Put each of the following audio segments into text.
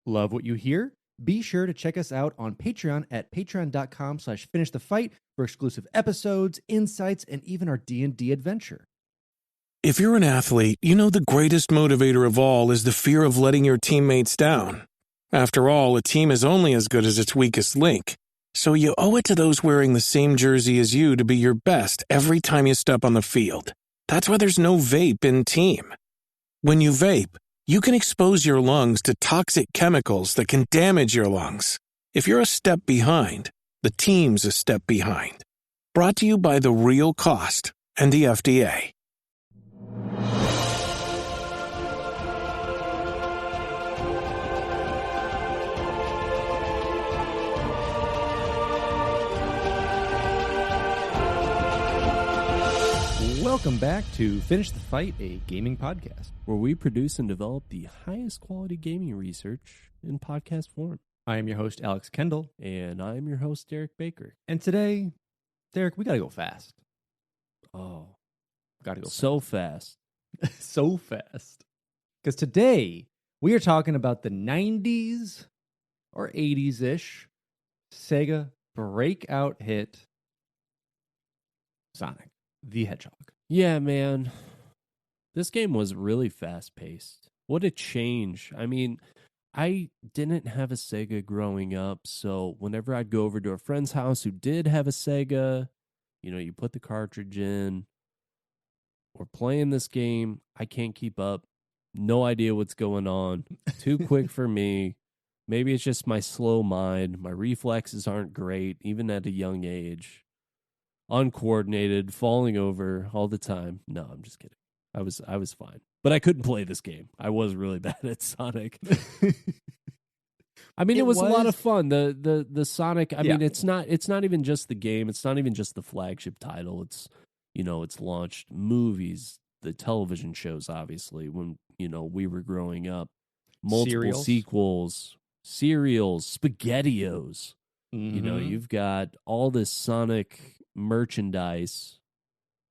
Love what you hear? Be sure to check us out on Patreon at patreon.com/finishthefight for exclusive episodes, insights, and even our D&D adventure. If you're an athlete, you know the greatest motivator of all is the fear of letting your teammates down. After all, a team is only as good as its weakest link. So you owe it to those wearing the same jersey as you to be your best every time you step on the field. That's why there's no vape in team. When you vape, you can expose your lungs to toxic chemicals that can damage your lungs. If you're a step behind, the team's a step behind. Brought to you by The Real Cost and the FDA. Welcome back to Finish the Fight, a gaming podcast, where we produce and develop the highest quality gaming research in podcast form. I am your host, Alex Kendall. And I am your host, Derek Baker. And today, Derek, we got to go fast. Oh, got to go so fast. So fast. Because today, we are talking about the 90s or 80s-ish Sega breakout hit, Sonic the Hedgehog. Yeah, man. This game was really fast-paced. What a change. I mean, I didn't have a Sega growing up, so whenever I'd go over to a friend's house who did have a Sega, you know, you put the cartridge in, we're playing this game, I can't keep up, no idea what's going on, too quick for me. Maybe it's just my slow mind, my reflexes aren't great, even at a young age. Uncoordinated, falling over all the time. No, I'm just kidding. I was fine. But I couldn't play this game. I was really bad at Sonic. I mean, it was a lot of fun. The Sonic, I mean, it's not even just the game. It's not even just the flagship title. It's, you know, it's launched movies, the television shows, obviously, when, you know, we were growing up. Multiple sequels, serials, SpaghettiOs. Mm-hmm. You know, you've got all this Sonic merchandise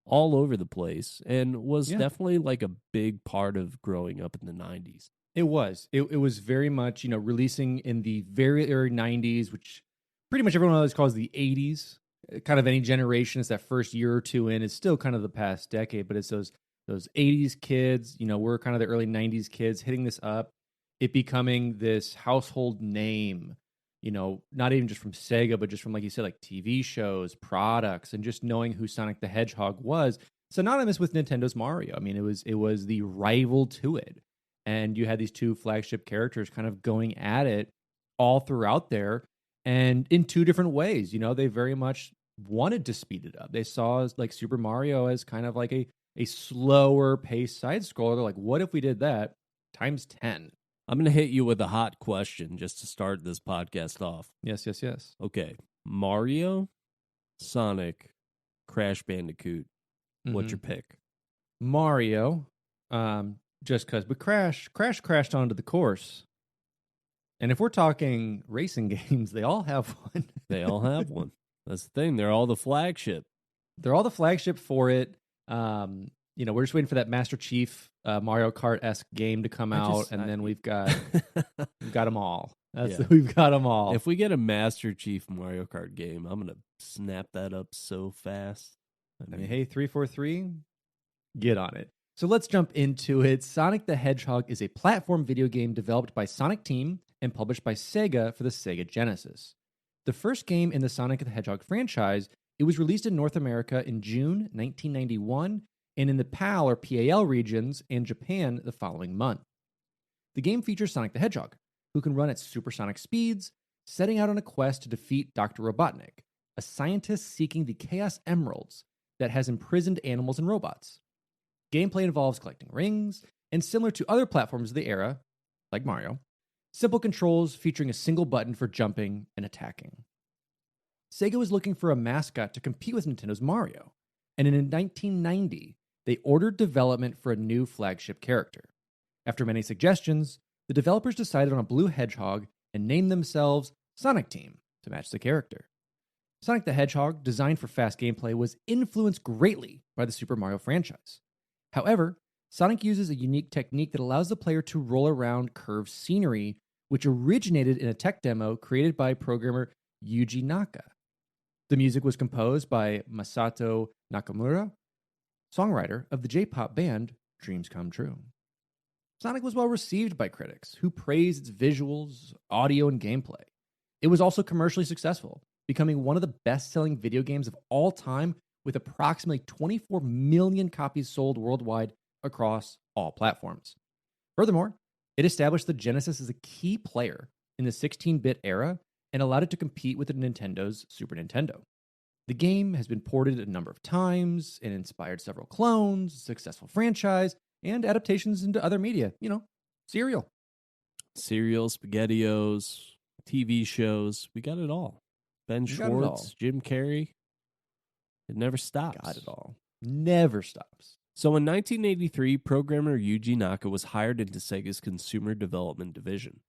all over the place, and was definitely like a big part of growing up in the 90s. It was. It was very much, you know, releasing in the very early 90s, which pretty much everyone always calls the 80s. Kind of any generation, it's that first year or two in. It's still kind of the past decade, but it's those 80s kids, you know, we're kind of the early 90s kids hitting this up, it becoming this household name. You know, not even just from Sega, but just from, like you said, like TV shows, products, and just knowing who Sonic the Hedgehog was. Synonymous with Nintendo's Mario. I mean, it was the rival to it. And you had these two flagship characters kind of going at it all throughout there, and in two different ways. You know, they very much wanted to speed it up. They saw like Super Mario as kind of like a slower paced side scroller. They're like, what if we did that times 10? I'm going to hit you with a hot question just to start this podcast off. Yes. Okay. Mario, Sonic, Crash Bandicoot. What's your pick? Mario, just because. But Crash crashed onto the course. And if we're talking racing games, they all have one. They all have one. That's the thing. They're all the flagship. They're all the flagship for it. You know, we're just waiting for that Master Chief Mario Kart-esque game to come out, and then we've got them all. We've got them all. If we get a Master Chief Mario Kart game, I'm gonna snap that up so fast. I mean, hey, 343, get on it. So let's jump into it. Sonic the Hedgehog is a platform video game developed by Sonic Team and published by Sega for the Sega Genesis. The first game in the Sonic the Hedgehog franchise, it was released in North America in June 1991. And in the PAL or PAL regions and Japan the following month. The game features Sonic the Hedgehog, who can run at supersonic speeds, setting out on a quest to defeat Dr. Robotnik, a scientist seeking the Chaos Emeralds that has imprisoned animals and robots. Gameplay involves collecting rings, and similar to other platforms of the era, like Mario, simple controls featuring a single button for jumping and attacking. Sega was looking for a mascot to compete with Nintendo's Mario, and in 1990, they ordered development for a new flagship character. After many suggestions, the developers decided on a blue hedgehog and named themselves Sonic Team to match the character. Sonic the Hedgehog, designed for fast gameplay, was influenced greatly by the Super Mario franchise. However, Sonic uses a unique technique that allows the player to roll around curved scenery which originated in a tech demo created by programmer Yuji Naka. The music was composed by Masato Nakamura, songwriter of the J-pop band Dreams Come True. Sonic was well received by critics, who praised its visuals, audio, and gameplay. It was also commercially successful, becoming one of the best-selling video games of all time with approximately 24 million copies sold worldwide across all platforms. Furthermore, it established the Genesis as a key player in the 16-bit era and allowed it to compete with the Nintendo's Super Nintendo. The game has been ported a number of times and inspired several clones, successful franchise, and adaptations into other media. Cereal. Cereal, SpaghettiOs, TV shows. We got it all. Ben Schwartz, Jim Carrey. It never stops. Got it all. Never stops. So in 1983, programmer Yuji Naka was hired into Sega's consumer development division.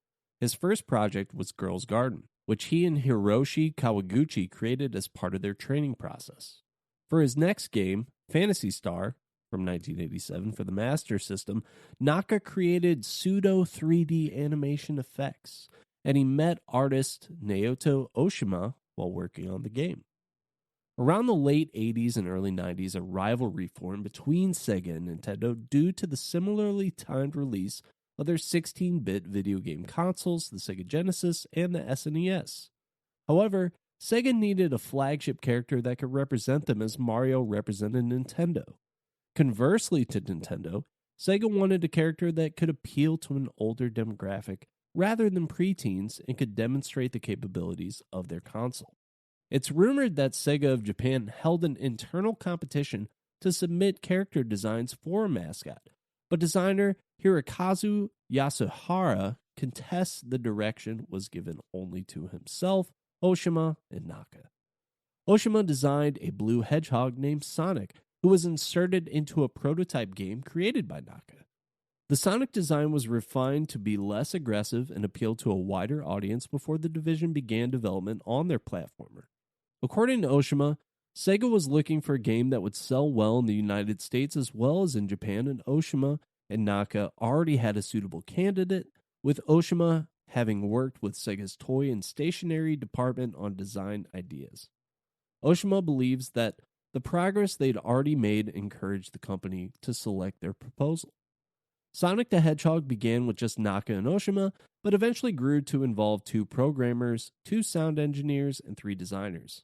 His first project was Girls' Garden, which he and Hiroshi Kawaguchi created as part of their training process. For his next game, Phantasy Star, from 1987 for the Master System, Naka created pseudo 3D animation effects, and he met artist Naoto Oshima while working on the game. Around the late 80s and early 90s, a rivalry formed between Sega and Nintendo due to the similarly timed release of their 16-bit video game consoles, the Sega Genesis and the SNES. However, Sega needed a flagship character that could represent them as Mario represented Nintendo. Conversely to Nintendo, Sega wanted a character that could appeal to an older demographic rather than preteens and could demonstrate the capabilities of their console. It's rumored that Sega of Japan held an internal competition to submit character designs for a mascot, but designer Hirokazu Yasuhara contests the direction was given only to himself, Oshima, and Naka. Oshima designed a blue hedgehog named Sonic, who was inserted into a prototype game created by Naka. The Sonic design was refined to be less aggressive and appeal to a wider audience before the division began development on their platformer. According to Oshima, Sega was looking for a game that would sell well in the United States as well as in Japan, and Oshima and Naka already had a suitable candidate, with Oshima having worked with Sega's toy and stationery department on design ideas. Oshima believes that the progress they'd already made encouraged the company to select their proposal. Sonic the Hedgehog began with just Naka and Oshima, but eventually grew to involve 2 programmers, 2 sound engineers, and 3 designers.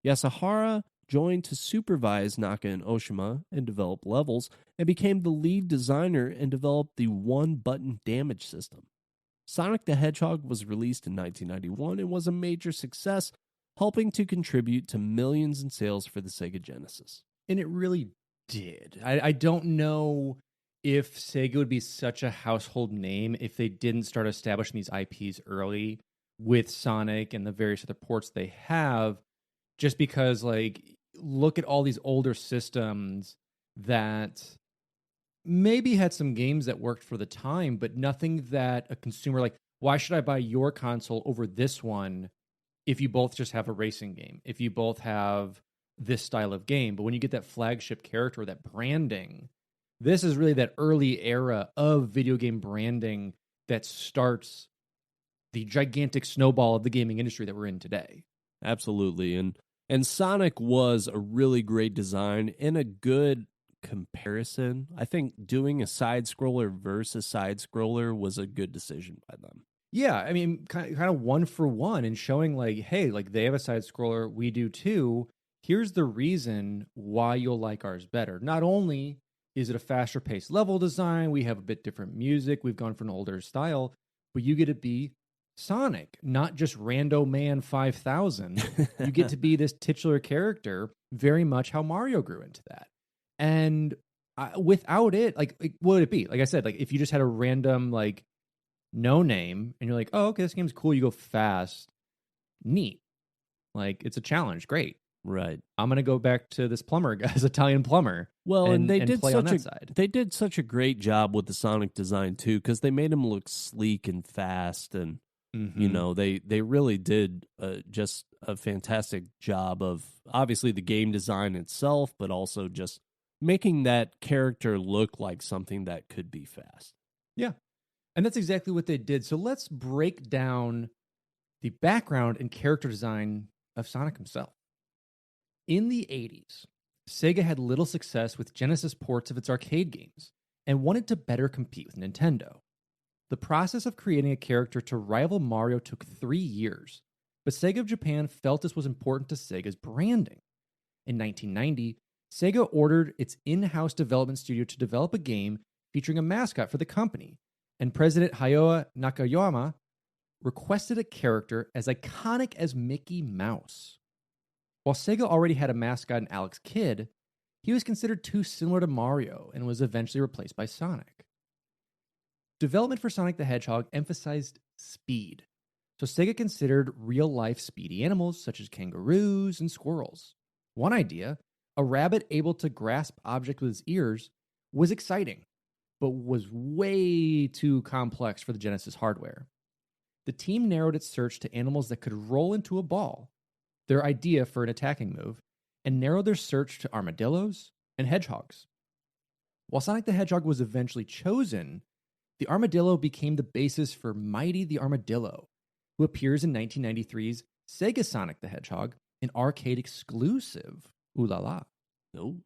Yasuhara joined to supervise Naka and Oshima and develop levels, and became the lead designer and developed the one-button damage system. Sonic the Hedgehog was released in 1991 and was a major success, helping to contribute to millions in sales for the Sega Genesis. And it really did. I don't know if Sega would be such a household name if they didn't start establishing these IPs early with Sonic and the various other ports they have, just because, look at all these older systems that maybe had some games that worked for the time, but nothing that a consumer, why should I buy your console over this one if you both just have a racing game, if you both have this style of game? But when you get that flagship character, that branding, this is really that early era of video game branding that starts the gigantic snowball of the gaming industry that we're in today. Absolutely. And Sonic was a really great design and a good comparison. I think doing a side-scroller versus side-scroller was a good decision by them. Yeah, I mean, kind of one for one, and showing hey, they have a side-scroller, we do too. Here's the reason why you'll like ours better. Not only is it a faster paced level design, we have a bit different music, we've gone for an older style, but you get to be Sonic, not just Rando Man 5000. You get to be this titular character, very much how Mario grew into that. And without it, what would it be? Like I said, if you just had a random, no name, and you're like, oh, okay, this game's cool, you go fast, neat. It's a challenge, great. Right. I'm going to go back to this plumber guy's Italian plumber. Well, and they did play on that side. They did such a great job with the Sonic design too, because they made him look sleek and fast, and they really did just a fantastic job of obviously the game design itself, but also just making that character look like something that could be fast. Yeah. And that's exactly what they did. So let's break down the background and character design of Sonic himself. In the 80s, Sega had little success with Genesis ports of its arcade games and wanted to better compete with Nintendo. The process of creating a character to rival Mario took 3 years, but Sega of Japan felt this was important to Sega's branding. In 1990, Sega ordered its in-house development studio to develop a game featuring a mascot for the company, and President Hayao Nakayama requested a character as iconic as Mickey Mouse. While Sega already had a mascot in Alex Kidd, he was considered too similar to Mario and was eventually replaced by Sonic. Development for Sonic the Hedgehog emphasized speed, so Sega considered real-life speedy animals such as kangaroos and squirrels. One idea, a rabbit able to grasp objects with his ears, was exciting, but was way too complex for the Genesis hardware. The team narrowed its search to animals that could roll into a ball, their idea for an attacking move, and narrowed their search to armadillos and hedgehogs. While Sonic the Hedgehog was eventually chosen, the armadillo became the basis for Mighty the Armadillo, who appears in 1993's Sega Sonic the Hedgehog, an arcade exclusive. Ooh la la. No.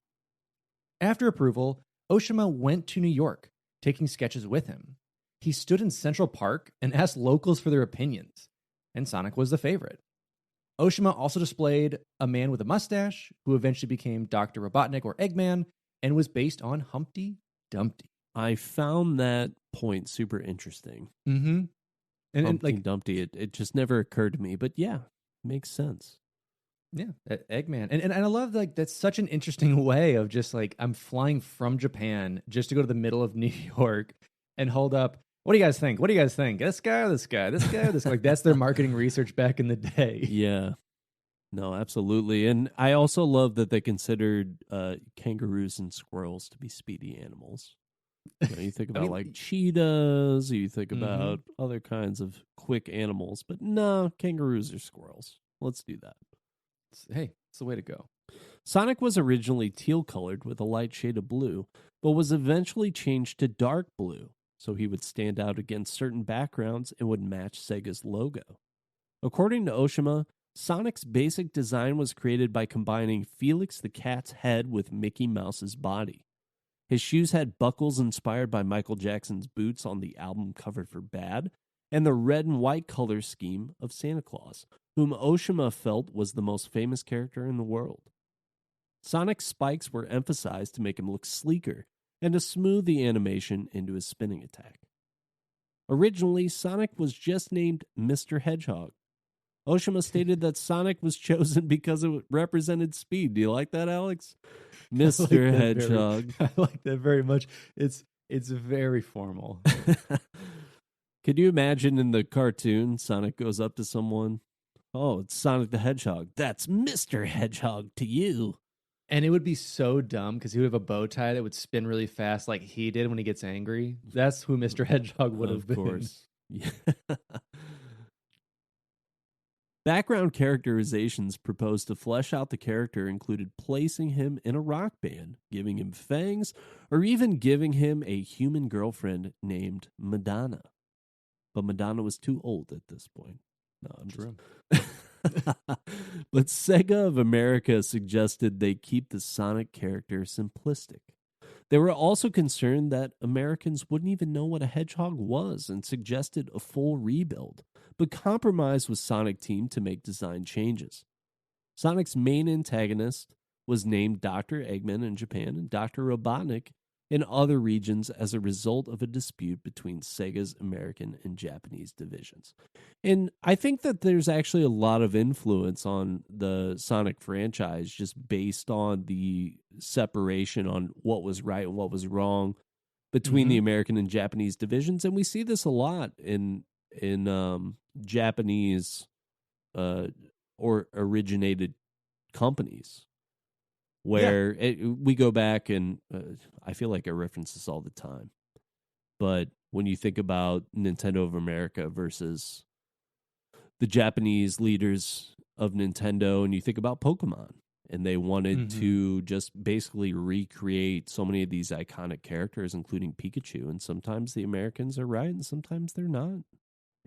After approval, Oshima went to New York, taking sketches with him. He stood in Central Park and asked locals for their opinions, and Sonic was the favorite. Oshima also displayed a man with a mustache, who eventually became Dr. Robotnik or Eggman, and was based on Humpty Dumpty. I found that point super interesting. Mm-hmm. And Humpty like Dumpty, it just never occurred to me, but yeah, makes sense. Yeah, Eggman. And I love like that's such an interesting way of just like I'm flying from Japan just to go to the middle of New York and hold up. What do you guys think? What do you guys think? This guy, this guy, this guy, this guy. Like that's their marketing research back in the day. Yeah. No, absolutely. And I also love that they considered kangaroos and squirrels to be speedy animals. You think about like cheetahs, you think about other kinds of quick animals, but no, kangaroos or squirrels. Let's do that. Hey, it's the way to go. Sonic was originally teal-colored with a light shade of blue, but was eventually changed to dark blue, so he would stand out against certain backgrounds and would match Sega's logo. According to Oshima, Sonic's basic design was created by combining Felix the cat's head with Mickey Mouse's body. His shoes had buckles inspired by Michael Jackson's boots on the album cover for Bad, and the red and white color scheme of Santa Claus, whom Oshima felt was the most famous character in the world. Sonic's spikes were emphasized to make him look sleeker and to smooth the animation into his spinning attack. Originally, Sonic was just named Mr. Hedgehog. Oshima stated that Sonic was chosen because it represented speed. Do you like that, Alex? Mr. Hedgehog. I like that very much. It's very formal. Could you imagine in the cartoon, Sonic goes up to someone? Oh, it's Sonic the Hedgehog. That's Mr. Hedgehog to you. And it would be so dumb because he would have a bow tie that would spin really fast like he did when he gets angry. That's who Mr. Hedgehog would have been. Of course. Yeah. Background characterizations proposed to flesh out the character included placing him in a rock band, giving him fangs, or even giving him a human girlfriend named Madonna. But Madonna was too old at this point. No, I'm True. But Sega of America suggested they keep the Sonic character simplistic. They were also concerned that Americans wouldn't even know what a hedgehog was and suggested a full rebuild, but compromised with Sonic Team to make design changes. Sonic's main antagonist was named Dr. Eggman in Japan and Dr. Robotnik in other regions as a result of a dispute between Sega's American and Japanese divisions. And I think that there's actually a lot of influence on the Sonic franchise just based on the separation on what was right and what was wrong between the American and Japanese divisions. And we see this a lot in Japanese or originated companies. Where we go back and I feel like I reference this all the time. But when you think about Nintendo of America versus the Japanese leaders of Nintendo, and you think about Pokemon and they wanted to just basically recreate so many of these iconic characters, including Pikachu. And sometimes the Americans are right, and sometimes they're not.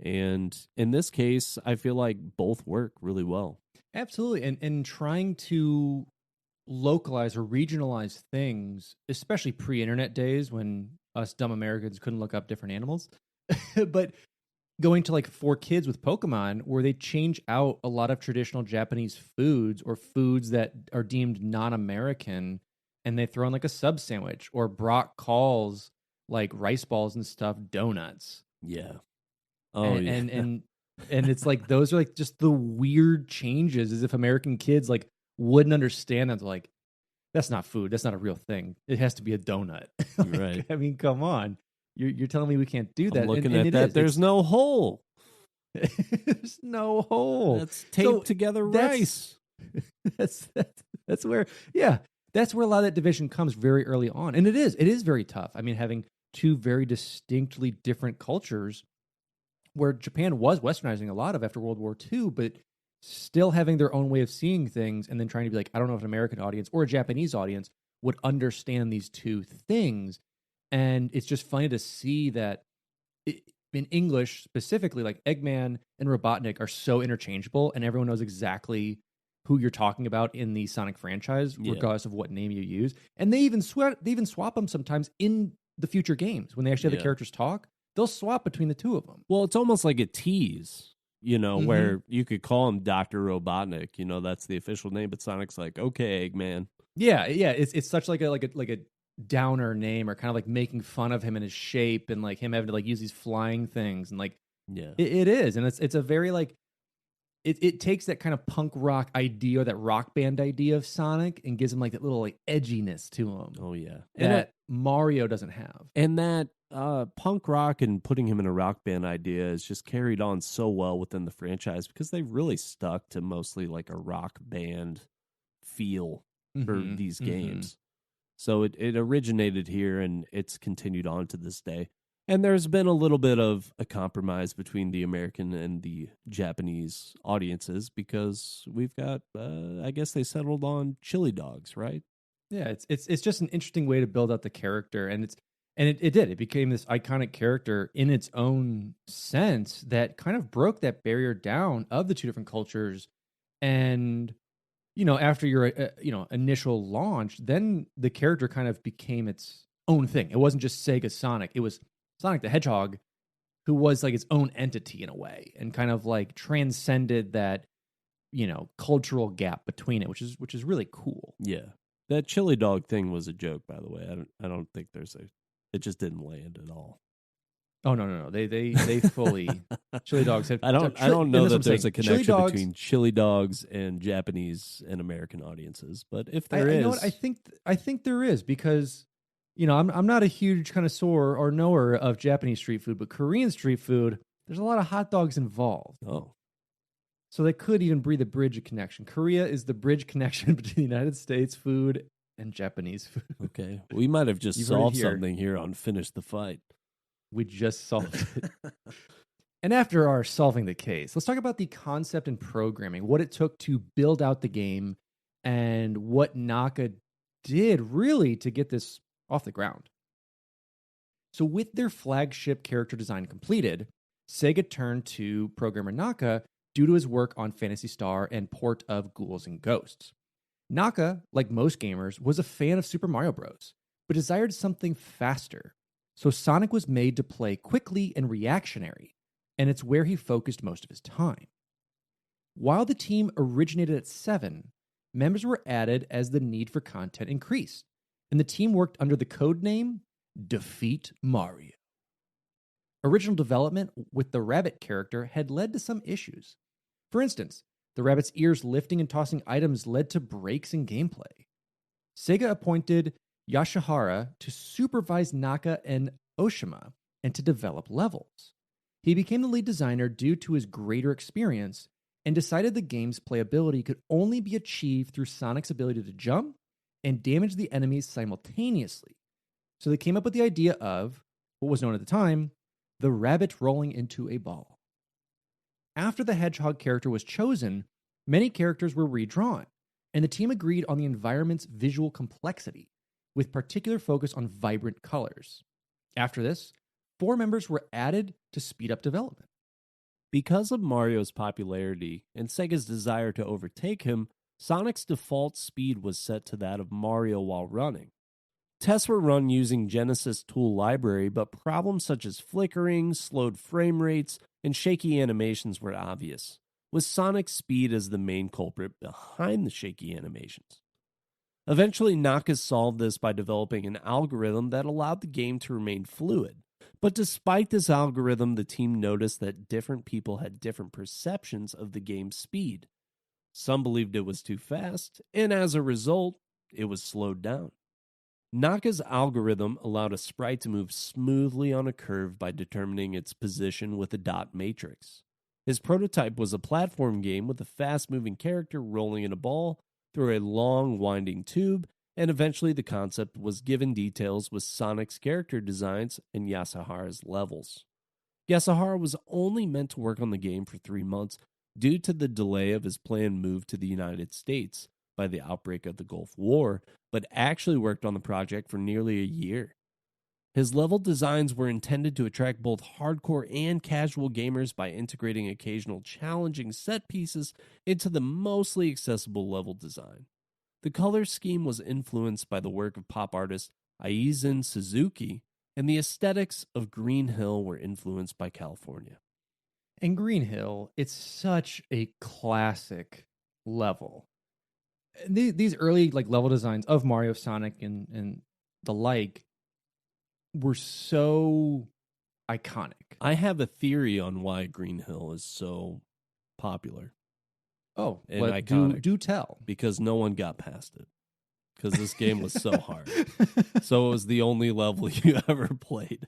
And in this case, I feel like both work really well. Absolutely. And trying to localize or regionalize things, especially pre-internet days when us dumb Americans couldn't look up different animals. But going to like 4Kids with Pokemon, where they change out a lot of traditional Japanese foods or foods that are deemed non-American, and they throw in like a sub sandwich, or Brock calls like rice balls and stuff donuts. Yeah. And it's like those are like just the weird changes, as if American kids like wouldn't understand that. They're like, that's not food. That's not a real thing. It has to be a donut. Like, right. I mean, come on. You're telling me we can't do that? I'm looking at that. There's no hole. There's no hole. That's taped together rice. That's where, yeah, that's where a lot of that division comes very early on. And it is very tough. I mean, having two very distinctly different cultures, where Japan was westernizing a lot of after World War II, but still having their own way of seeing things, and then trying to be like, I don't know if an American audience or a Japanese audience would understand these two things. And it's just funny to see that in English specifically, like Eggman and Robotnik are so interchangeable, and everyone knows exactly who you're talking about in the Sonic franchise, regardless of what name you use. And they even swap them sometimes in the future games when they actually have the characters talk. They'll swap between the two of them. Well, it's almost like a tease, where you could call him Dr. Robotnik. That's the official name, but Sonic's like, okay, Eggman. Yeah. It's such like a downer name, or kind of like making fun of him and his shape, and like him having to like use these flying things, and like it is, and it's a very like it takes that kind of punk rock idea, or that rock band idea of Sonic, and gives him like that little like edginess to him. Oh yeah, that Mario doesn't have. And that punk rock and putting him in a rock band idea is just carried on so well within the franchise, because they've really stuck to mostly like a rock band feel for these games. So it originated here, and it's continued on to this day. And there's been a little bit of a compromise between the American and the Japanese audiences, because we've got, I guess they settled on chili dogs, right? Yeah, it's just an interesting way to build out the character, and it became this iconic character in its own sense that kind of broke that barrier down of the two different cultures. And after your initial launch, then the character kind of became its own thing. It wasn't just Sega Sonic. It was Sonic the Hedgehog, who was like its own entity in a way, and kind of like transcended that, cultural gap between it, which is really cool. Yeah. That chili dog thing was a joke, by the way. I don't think it just didn't land at all. Oh no. They fully chili dogs have. I don't know that there's a connection between chili dogs and Japanese and American audiences, but if there is, you know what, I think there is, because I'm not a huge connoisseur or knower of Japanese street food, but Korean street food, there's a lot of hot dogs involved. Oh, so they could even breed a bridge connection. Korea is the bridge connection between the United States food and Japanese food. Okay, we might have just solved something here on Finish the Fight. We just solved it. And after our solving the case, let's talk about the concept and programming, what it took to build out the game, and what Naka did really to get this off the ground. So with their flagship character design completed, Sega turned to programmer Naka due to his work on Phantasy Star and port of Ghouls and Ghosts. Naka, like most gamers, was a fan of Super Mario Bros., but desired something faster. So Sonic was made to play quickly and reactionary, and it's where he focused most of his time. While the team originated at 7, members were added as the need for content increased, and the team worked under the code name Defeat Mario. Original development with the rabbit character had led to some issues. For instance, the rabbit's ears lifting and tossing items led to breaks in gameplay. Sega appointed Yashihara to supervise Naka and Oshima and to develop levels. He became the lead designer due to his greater experience, and decided the game's playability could only be achieved through Sonic's ability to jump and damage the enemies simultaneously. So they came up with the idea of, what was known at the time, the rabbit rolling into a ball. After the Hedgehog character was chosen, many characters were redrawn, and the team agreed on the environment's visual complexity, with particular focus on vibrant colors. After this, 4 members were added to speed up development. Because of Mario's popularity and Sega's desire to overtake him, Sonic's default speed was set to that of Mario while running. Tests were run using Genesis tool library, but problems such as flickering, slowed frame rates, and shaky animations were obvious, with Sonic's speed as the main culprit behind the shaky animations. Eventually, Naka solved this by developing an algorithm that allowed the game to remain fluid. But despite this algorithm, the team noticed that different people had different perceptions of the game's speed. Some believed it was too fast, and as a result, it was slowed down. Naka's algorithm allowed a sprite to move smoothly on a curve by determining its position with a dot matrix. His prototype was a platform game with a fast-moving character rolling in a ball through a long, winding tube, and eventually the concept was given details with Sonic's character designs and Yasuhara's levels. Yasuhara was only meant to work on the game for 3 months due to the delay of his planned move to the United States by the outbreak of the Gulf War, but actually worked on the project for nearly a year. His level designs were intended to attract both hardcore and casual gamers by integrating occasional challenging set pieces into the mostly accessible level design. The color scheme was influenced by the work of pop artist Aizen Suzuki, and the aesthetics of Green Hill were influenced by California. In Green Hill, it's such a classic level. These early level designs of Mario, Sonic, and the like were so iconic. I have a theory on why Green Hill is so popular. Oh, and iconic. Do tell. Because no one got past it. Because this game was so hard. So it was the only level you ever played.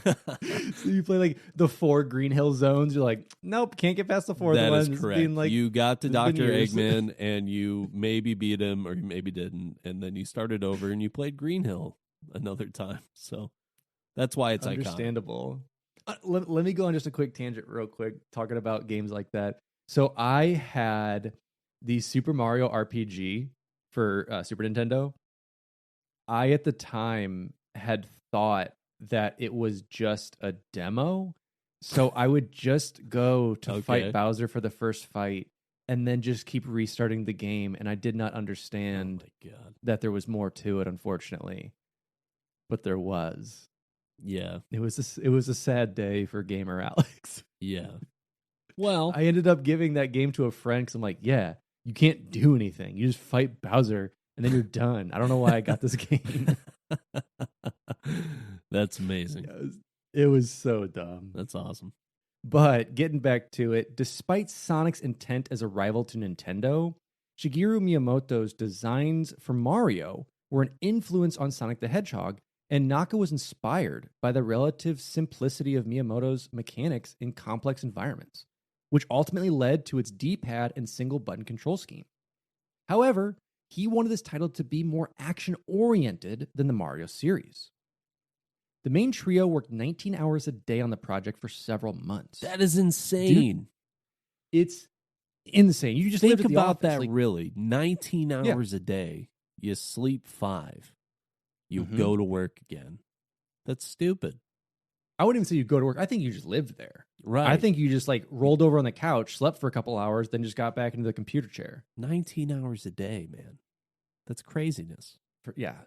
So you play the 4 Green Hill zones. You're like, nope, can't get past the 4th one. That is correct. You got to Dr. years. Eggman and you maybe beat him or you maybe didn't. And then you started over and you played Green Hill another time. So that's why it's understandable. Let me go on just a quick tangent real quick, talking about games like that. So I had the Super Mario RPG for Super Nintendo. I, at the time, had thought that it was just a demo. So I would just go to fight Bowser for the first fight and then just keep restarting the game. And I did not understand that there was more to it, unfortunately. But there was. Yeah. It was a sad day for gamer Alex. Yeah. Well, I ended up giving that game to a friend because I'm like, yeah, you can't do anything. You just fight Bowser and then you're done. I don't know why I got this game. That's amazing. It was so dumb. That's awesome. But getting back to it, despite Sonic's intent as a rival to Nintendo, Shigeru Miyamoto's designs for Mario were an influence on Sonic the Hedgehog, and Naka was inspired by the relative simplicity of Miyamoto's mechanics in complex environments, which ultimately led to its D-pad and single-button control scheme. However, he wanted this title to be more action-oriented than the Mario series. The main trio worked 19 hours a day on the project for several months. That is insane. Dude, it's insane. You just think about that, really. 19 hours a day. You sleep 5. You go to work again. That's stupid. I wouldn't even say you go to work. I think you just lived there. Right. I think you just rolled over on the couch, slept for a couple hours, then just got back into the computer chair. 19 hours a day, man. That's craziness.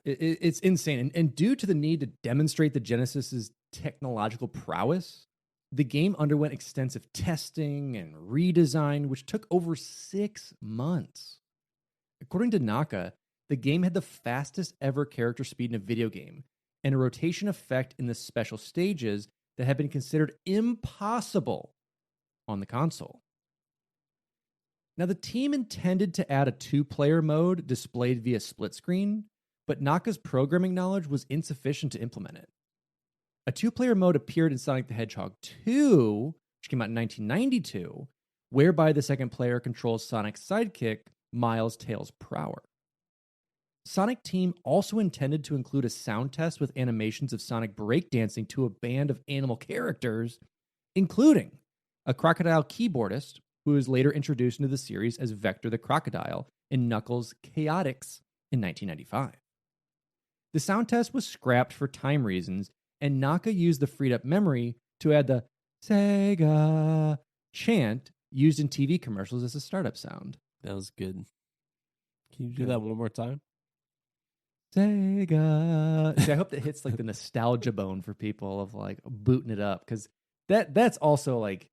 It's insane. And due to the need to demonstrate the Genesis's technological prowess, the game underwent extensive testing and redesign, which took over 6 months. According to Naka, the game had the fastest ever character speed in a video game, and a rotation effect in the special stages that had been considered impossible on the console. Now, the team intended to add a 2-player mode displayed via split screen, but Naka's programming knowledge was insufficient to implement it. A 2-player mode appeared in Sonic the Hedgehog 2, which came out in 1992, whereby the second player controls Sonic's sidekick, Miles Tails Prower. Sonic Team also intended to include a sound test with animations of Sonic breakdancing to a band of animal characters, including a crocodile keyboardist, who was later introduced into the series as Vector the Crocodile and Knuckles Chaotix in 1995. The sound test was scrapped for time reasons, and Naka used the freed up memory to add the Sega chant used in TV commercials as a startup sound. That was good. Can you do that one more time? Sega. See, I hope that hits like the nostalgia bone for people of like booting it up, because that's also like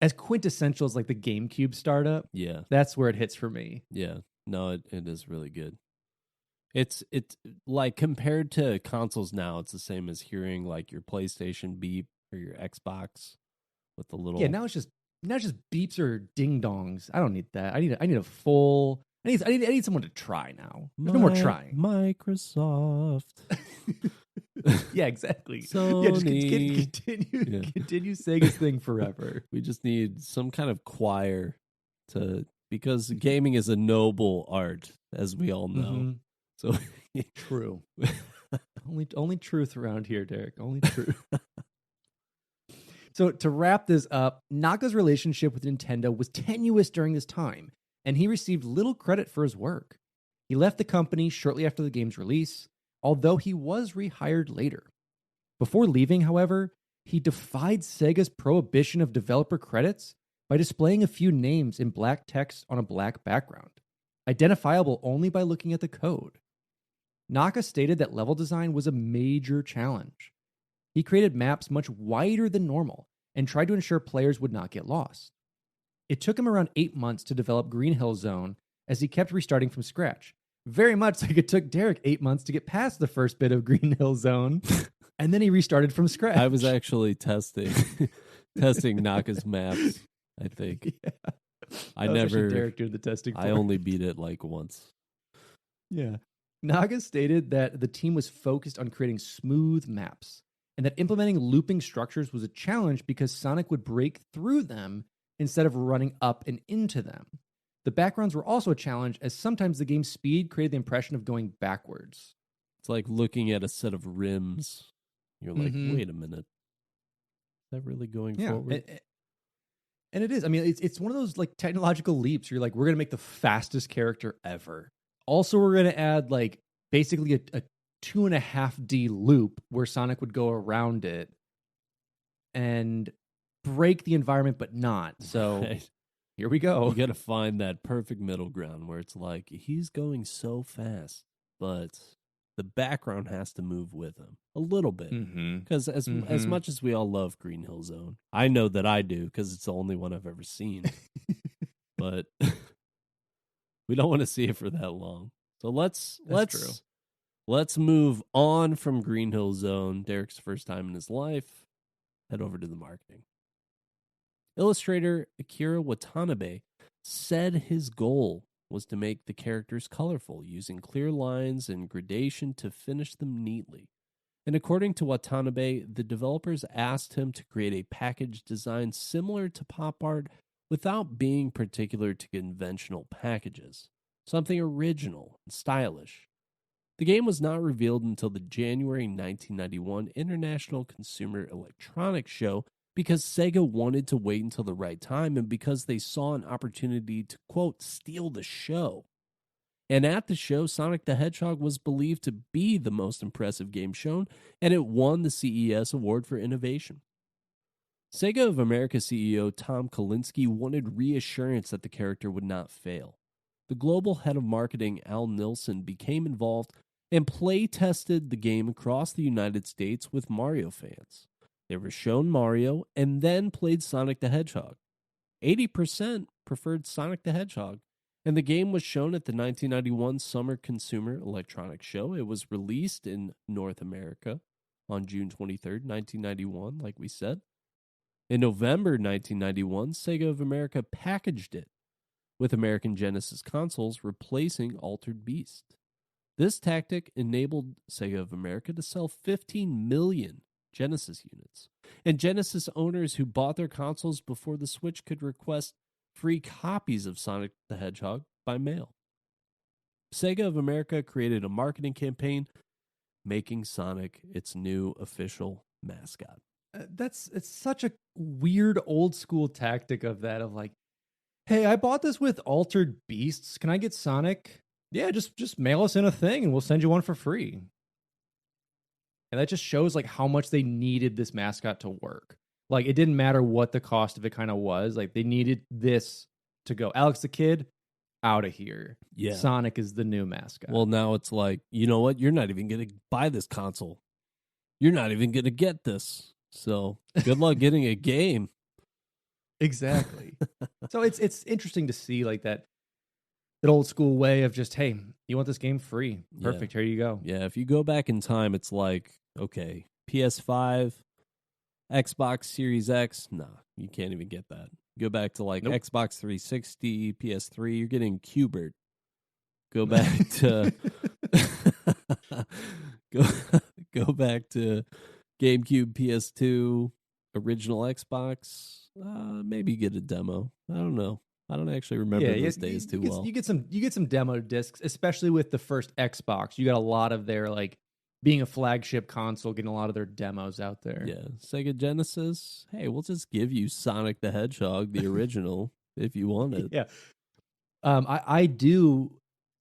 as quintessential as like the GameCube startup. Yeah. That's where it hits for me. Yeah. No, it is really good. It's like compared to consoles now, it's the same as hearing like your PlayStation beep or your Xbox with the little. Yeah, now it's just beeps or ding dongs. I don't need that. I need a full. I need someone to try now. There's no more trying. Microsoft. Yeah, exactly. Sony. Yeah, just continue Sega's thing forever. We just need some kind of choir because gaming is a noble art, as we all know. Mm-hmm. So true. only truth around here, Derek. Only truth. So to wrap this up, Naka's relationship with Nintendo was tenuous during this time, and he received little credit for his work. He left the company shortly after the game's release, although he was rehired later. Before leaving, however, he defied Sega's prohibition of developer credits by displaying a few names in black text on a black background, identifiable only by looking at the code. Naka stated that level design was a major challenge. He created maps much wider than normal and tried to ensure players would not get lost. It took him around 8 months to develop Green Hill Zone, as he kept restarting from scratch. Very much like it took Derek 8 months to get past the first bit of Green Hill Zone, and then he restarted from scratch. I was actually testing Naka's maps, I think. Yeah. I never Derek did the testing for I only beat it like once. Yeah. Naga stated that the team was focused on creating smooth maps, and that implementing looping structures was a challenge because Sonic would break through them instead of running up and into them. The backgrounds were also a challenge, as sometimes the game's speed created the impression of going backwards. It's like looking at a set of rims. You're like, wait a minute. Is that really going forward? And it is. I mean, it's one of those like technological leaps. You're like, we're going to make the fastest character ever. Also, we're going to add like basically a 2.5D loop where Sonic would go around it and break the environment, but not. So Right. Here we go. You got to find that perfect middle ground where it's like he's going so fast, but the background has to move with him a little bit. Because as much as we all love Green Hill Zone, I know that I do because it's the only one I've ever seen. But we don't want to see it for that long. So let's move on from Green Hill Zone, Derek's first time in his life. Head over to the marketing. Illustrator Akira Watanabe said his goal was to make the characters colorful, using clear lines and gradation to finish them neatly. And according to Watanabe, the developers asked him to create a package design similar to pop art without being particular to conventional packages, something original and stylish. The game was not revealed until the January 1991 International Consumer Electronics Show, because Sega wanted to wait until the right time and because they saw an opportunity to, quote, steal the show. And at the show, Sonic the Hedgehog was believed to be the most impressive game shown, and it won the CES Award for Innovation. Sega of America CEO Tom Kalinske wanted reassurance that the character would not fail. The global head of marketing, Al Nilsson, became involved and play-tested the game across the United States with Mario fans. They were shown Mario and then played Sonic the Hedgehog. 80% preferred Sonic the Hedgehog, and the game was shown at the 1991 Summer Consumer Electronics Show. It was released in North America on June 23rd, 1991, like we said. In November 1991, Sega of America packaged it with American Genesis consoles, replacing Altered Beast. This tactic enabled Sega of America to sell 15 million Genesis units, and Genesis owners who bought their consoles before the Switch could request free copies of Sonic the Hedgehog by mail. Sega of America created a marketing campaign making Sonic its new official mascot. It's such a weird old school tactic of like, Hey, I bought this with Altered Beasts. Can I get Sonic? Yeah, just mail us in a thing and we'll send you one for free. And that just shows like how much they needed this mascot to work. Like it didn't matter what the cost of it kind of was. Like they needed this to go. Alex the Kid, out of here. Yeah. Sonic is the new mascot. Well, now it's like, you know what? You're not even going to buy this console. You're not even going to get this. So good luck getting a game. Exactly. So it's interesting to see like that old school way of just, hey, you want this game free? Perfect. Yeah. Here you go. Yeah, if you go back in time, it's like, okay, PS5, Xbox Series X, nah, you can't even get that. Go back to like Xbox 360, PS3, you're getting Qbert. Go back to go back to GameCube, PS2, original Xbox. Maybe get a demo. I don't know. I don't actually remember those days too well. You get some demo discs, especially with the first Xbox. You got a lot of their like being a flagship console, getting a lot of their demos out there. Yeah, Sega Genesis. Hey, we'll just give you Sonic the Hedgehog, the original, if you want it. Yeah. I do,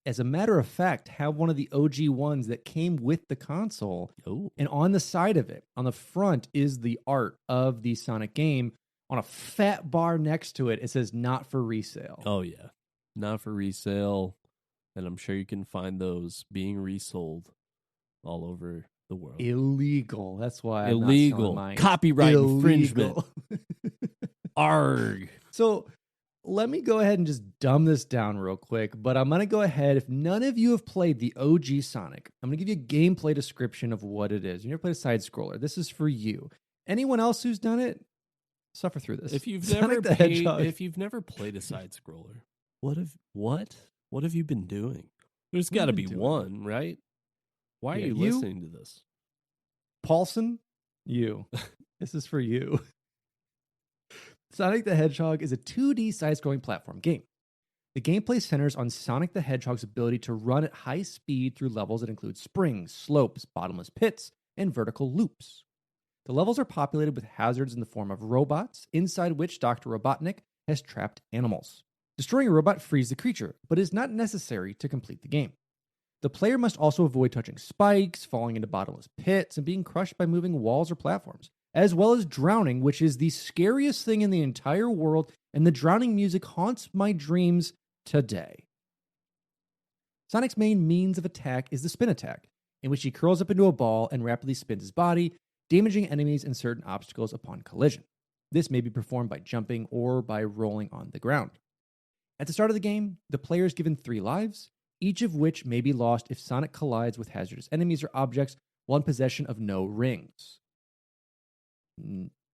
as a matter of fact, have one of the OG ones that came with the console. Oh. And on the side of it, on the front, is the art of the Sonic game. On a fat bar next to it, it says "not for resale." Oh yeah, not for resale, and I'm sure you can find those being resold all over the world. Illegal. That's why illegal. I'm not mine. Copyright Illegal. infringement. Arg. So let me go ahead and just dumb this down real quick. But I'm gonna go ahead. If none of you have played the OG Sonic, I'm gonna give you a gameplay description of what it is. You never played a side scroller. This is for you. Anyone else who's done it, suffer through this. If you've Sonic the Hedgehog. if you've never played a side scroller, what have you been doing? There's got to be one, right? Why are you listening to this? Paulson, you. This is for you. Sonic the Hedgehog is a 2D side-scrolling platform game. The gameplay centers on Sonic the Hedgehog's ability to run at high speed through levels that include springs, slopes, bottomless pits, and vertical loops. The levels are populated with hazards in the form of robots, inside which Dr. Robotnik has trapped animals. Destroying a robot frees the creature, but is not necessary to complete the game. The player must also avoid touching spikes, falling into bottomless pits, and being crushed by moving walls or platforms, as well as drowning, which is the scariest thing in the entire world, and the drowning music haunts my dreams today. Sonic's main means of attack is the spin attack, in which he curls up into a ball and rapidly spins his body, damaging enemies and certain obstacles upon collision. This may be performed by jumping or by rolling on the ground. At the start of the game, the player is given 3 lives, each of which may be lost if Sonic collides with hazardous enemies or objects while in possession of no rings.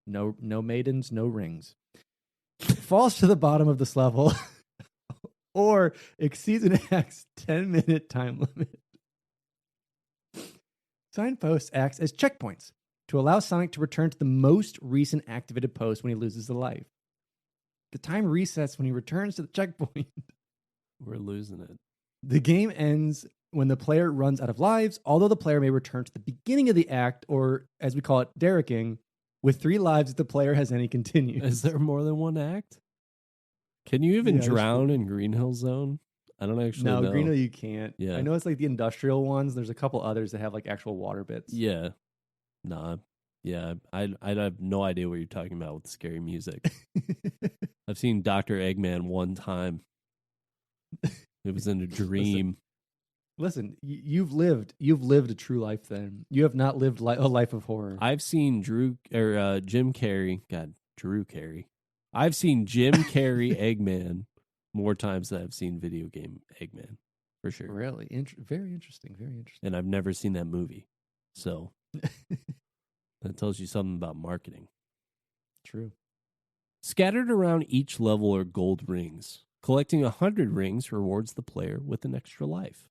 No maidens, no rings. Falls to the bottom of this level or exceeds an act's 10-minute time limit. Signposts acts as checkpoints to allow Sonic to return to the most recent activated post when he loses a life. The time resets when he returns to the checkpoint. We're losing it. The game ends when the player runs out of lives, although the player may return to the beginning of the act, or as we call it, derricking, with 3 lives if the player has any continues. Is there more than one act? Can you even drown in Green Hill Zone? I don't actually know. No, Green Hill you can't. Yeah. I know it's like the industrial ones. There's a couple others that have like actual water bits. Yeah. Nah. Yeah. I have no idea what you're talking about with the scary music. I've seen Dr. Eggman one time. It was in a dream. Listen, you've lived a true life then. You have not lived a life of horror. I've seen Jim Carrey. God, Drew Carey. I've seen Jim Carrey Eggman more times than I've seen video game Eggman, for sure. Really? Very interesting. Very interesting. And I've never seen that movie. So that tells you something about marketing. True. Scattered around each level are gold rings. Collecting 100 rings rewards the player with an extra life.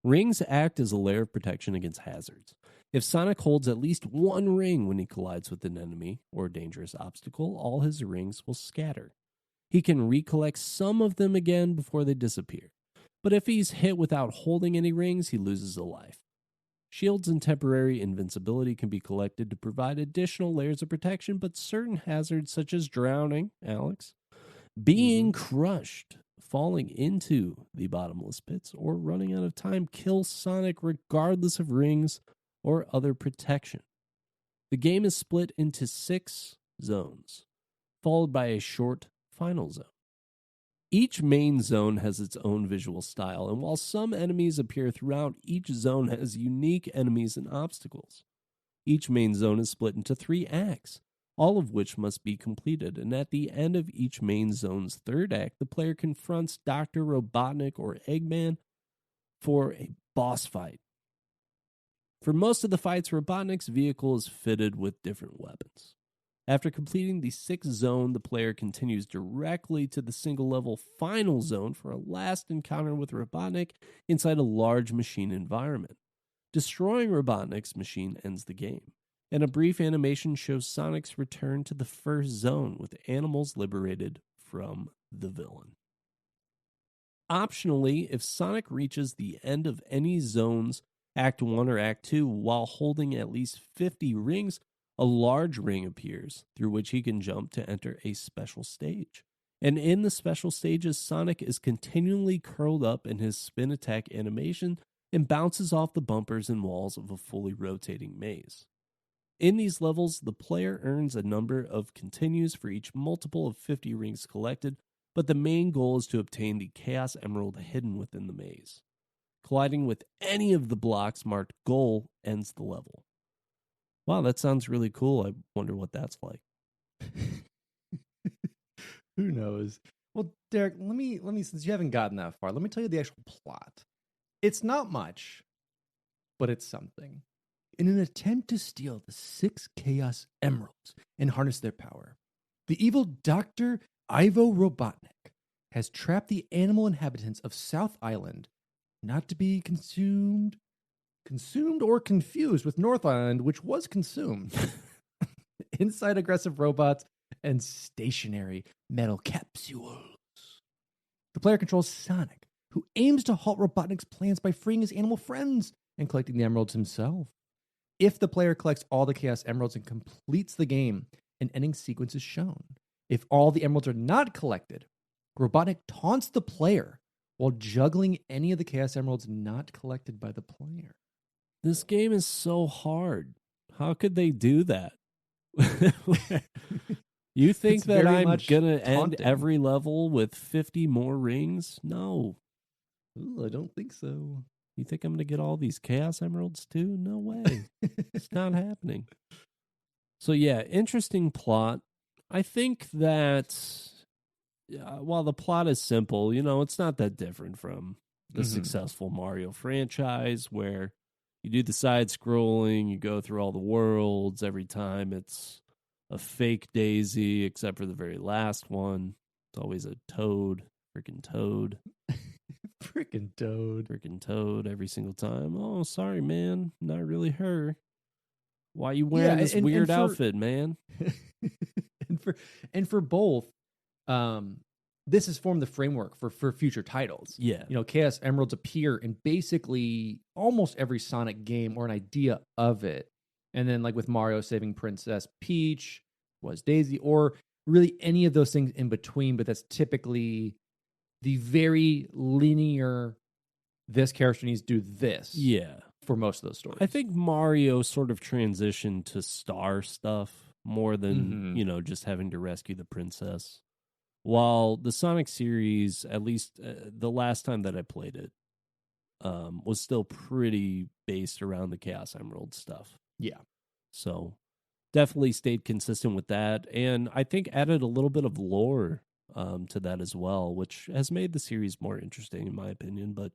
Rings act as a layer of protection against hazards. If Sonic holds at least 1 ring when he collides with an enemy or a dangerous obstacle, all his rings will scatter. He can recollect some of them again before they disappear. But if he's hit without holding any rings, he loses a life. Shields and temporary invincibility can be collected to provide additional layers of protection, but certain hazards such as drowning, Alex, Being crushed, falling into the bottomless pits, or running out of time kills Sonic regardless of rings or other protection. The game is split into 6 zones, followed by a short final zone. Each main zone has its own visual style, and while some enemies appear throughout, each zone has unique enemies and obstacles. Each main zone is split into 3 acts, all of which must be completed, and at the end of each main zone's third act, the player confronts Dr. Robotnik or Eggman for a boss fight. For most of the fights, Robotnik's vehicle is fitted with different weapons. After completing the 6th zone, the player continues directly to the single-level final zone for a last encounter with Robotnik inside a large machine environment. Destroying Robotnik's machine ends the game, and a brief animation shows Sonic's return to the first zone with animals liberated from the villain. Optionally, if Sonic reaches the end of any zone's Act 1 or Act 2 while holding at least 50 rings, a large ring appears through which he can jump to enter a special stage. And in the special stages, Sonic is continually curled up in his spin attack animation and bounces off the bumpers and walls of a fully rotating maze. In these levels, the player earns a number of continues for each multiple of 50 rings collected, but the main goal is to obtain the Chaos Emerald hidden within the maze. Colliding with any of the blocks marked goal ends the level. Wow, that sounds really cool. I wonder what that's like. Who knows? Well, Derek, let me since you haven't gotten that far, let me tell you the actual plot. It's not much, but it's something. In an attempt to steal the 6 Chaos Emeralds and harness their power, the evil Dr. Ivo Robotnik has trapped the animal inhabitants of South Island not to be consumed or confused with North Island, which was consumed. Inside aggressive robots and stationary metal capsules. The player controls Sonic, who aims to halt Robotnik's plans by freeing his animal friends and collecting the emeralds himself. If the player collects all the Chaos Emeralds and completes the game, an ending sequence is shown. If all the emeralds are not collected, Robotnik taunts the player while juggling any of the Chaos Emeralds not collected by the player. This game is so hard. How could they do that? You think that I'm going to end every level with 50 more rings? No. Ooh, I don't think so. You think I'm going to get all these Chaos Emeralds too? No way. It's not happening. So yeah, interesting plot. I think that while the plot is simple, it's not that different from the successful Mario franchise where you do the side scrolling, you go through all the worlds. Every time it's a fake Daisy, except for the very last one. It's always a Toad, freaking Toad. Freaking Toad Every single time. Oh, sorry, man. Not really her. Why are you wearing this weird outfit, man? and for both, this has formed the framework for future titles. Yeah. Chaos Emeralds appear in basically almost every Sonic game or an idea of it. And then like with Mario saving Princess Peach, was Daisy, or really any of those things in between, but that's typically the very linear, this character needs to do this. Yeah. For most of those stories. I think Mario sort of transitioned to star stuff more than, just having to rescue the princess. While the Sonic series, at least the last time that I played it, was still pretty based around the Chaos Emerald stuff. Yeah. So definitely stayed consistent with that. And I think added a little bit of lore to that as well, which has made the series more interesting in my opinion. But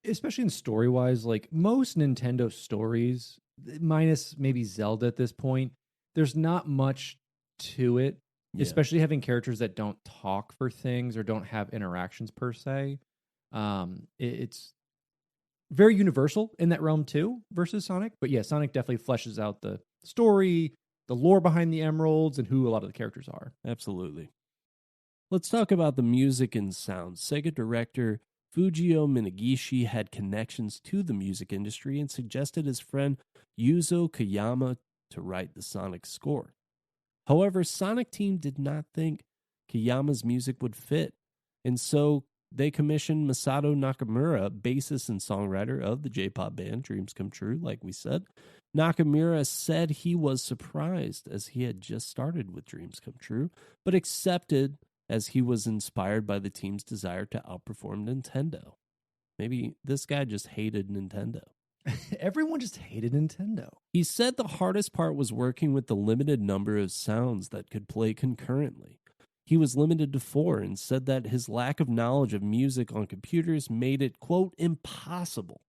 especially in story-wise, like most Nintendo stories, minus maybe Zelda at this point, there's not much to it. Yeah. Especially having characters that don't talk for things or don't have interactions per se. It's very universal in that realm too versus Sonic. But yeah, Sonic definitely fleshes out the story, the lore behind the emeralds, and who a lot of the characters are. Absolutely. Let's talk about the music and sound. Sega director Fujio Minagishi had connections to the music industry and suggested his friend Yuzo Koyama to write the Sonic score. However, Sonic Team did not think Kiyama's music would fit. And so they commissioned Masato Nakamura, bassist and songwriter of the J-pop band Dreams Come True, like we said. Nakamura said he was surprised as he had just started with Dreams Come True, but accepted as he was inspired by the team's desire to outperform Nintendo. Maybe this guy just hated Nintendo. Everyone just hated Nintendo. He said the hardest part was working with the limited number of sounds that could play concurrently. He was limited to 4 and said that his lack of knowledge of music on computers made it, quote, impossible.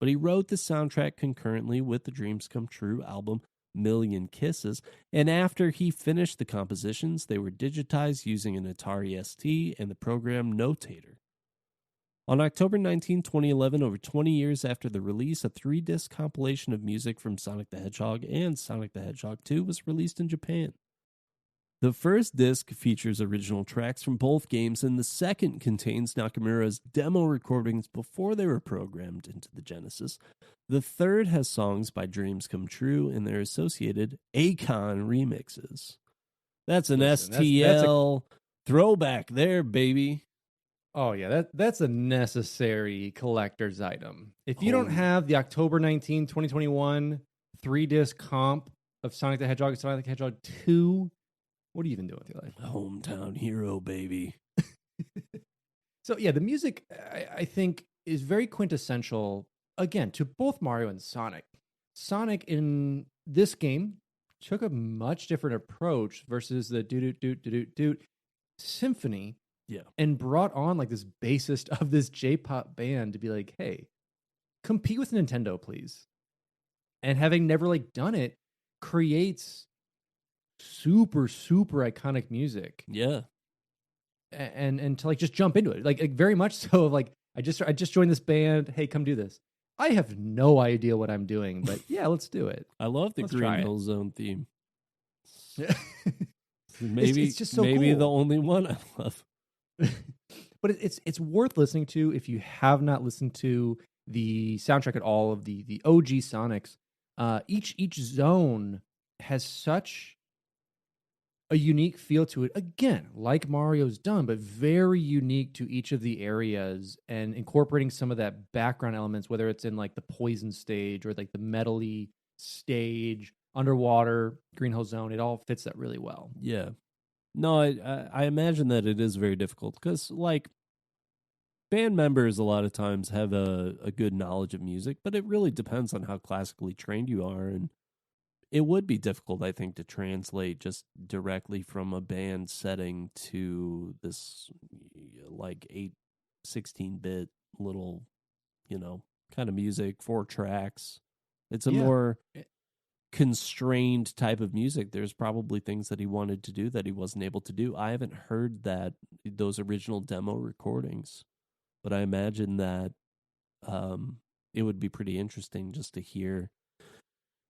But he wrote the soundtrack concurrently with the Dreams Come True album Million Kisses, and after he finished the compositions, they were digitized using an Atari ST and the program Notator. On October 19, 2011, over 20 years after the release, a 3-disc compilation of music from Sonic the Hedgehog and Sonic the Hedgehog 2 was released in Japan. The first disc features original tracks from both games, and the second contains Nakamura's demo recordings before they were programmed into the Genesis. The third has songs by Dreams Come True and their associated Akon remixes. That's an STL throwback there, baby. Oh, yeah, that's a necessary collector's item. If you don't have the October 19, 2021 3-disc comp of Sonic the Hedgehog and Sonic the Hedgehog 2, what are you even doing with your life? Hometown hero, baby. So, yeah, the music, I think, is very quintessential, again, to both Mario and Sonic. Sonic, in this game, took a much different approach versus the doot-doot-doot-doot-doot symphony. Yeah. And brought on like this bassist of this J-pop band to be like, hey, compete with Nintendo, please. And having never like done it, creates super, super iconic music. Yeah. And to like just jump into it. Like very much so like I just joined this band. Hey, come do this. I have no idea what I'm doing, but yeah, let's do it. I love the Let's Green try it. Hill Zone theme. Yeah. Maybe it's just so maybe cool. the only one I love. But it's worth listening to if you have not listened to the soundtrack at all of the OG Sonics. Each zone has such a unique feel to it. Again, like Mario's done, but very unique to each of the areas and incorporating some of that background elements, whether it's in like the poison stage or like the metally stage, underwater, Green Hill Zone. It all fits that really well. Yeah. No, I imagine that it is very difficult because, like, band members a lot of times have a good knowledge of music, but it really depends on how classically trained you are. And it would be difficult, I think, to translate just directly from a band setting to this, like, 16-bit little, kind of music, 4 tracks. It's a more constrained type of music. There's probably things that he wanted to do that he wasn't able to do. I haven't heard those original demo recordings, but I imagine that it would be pretty interesting just to hear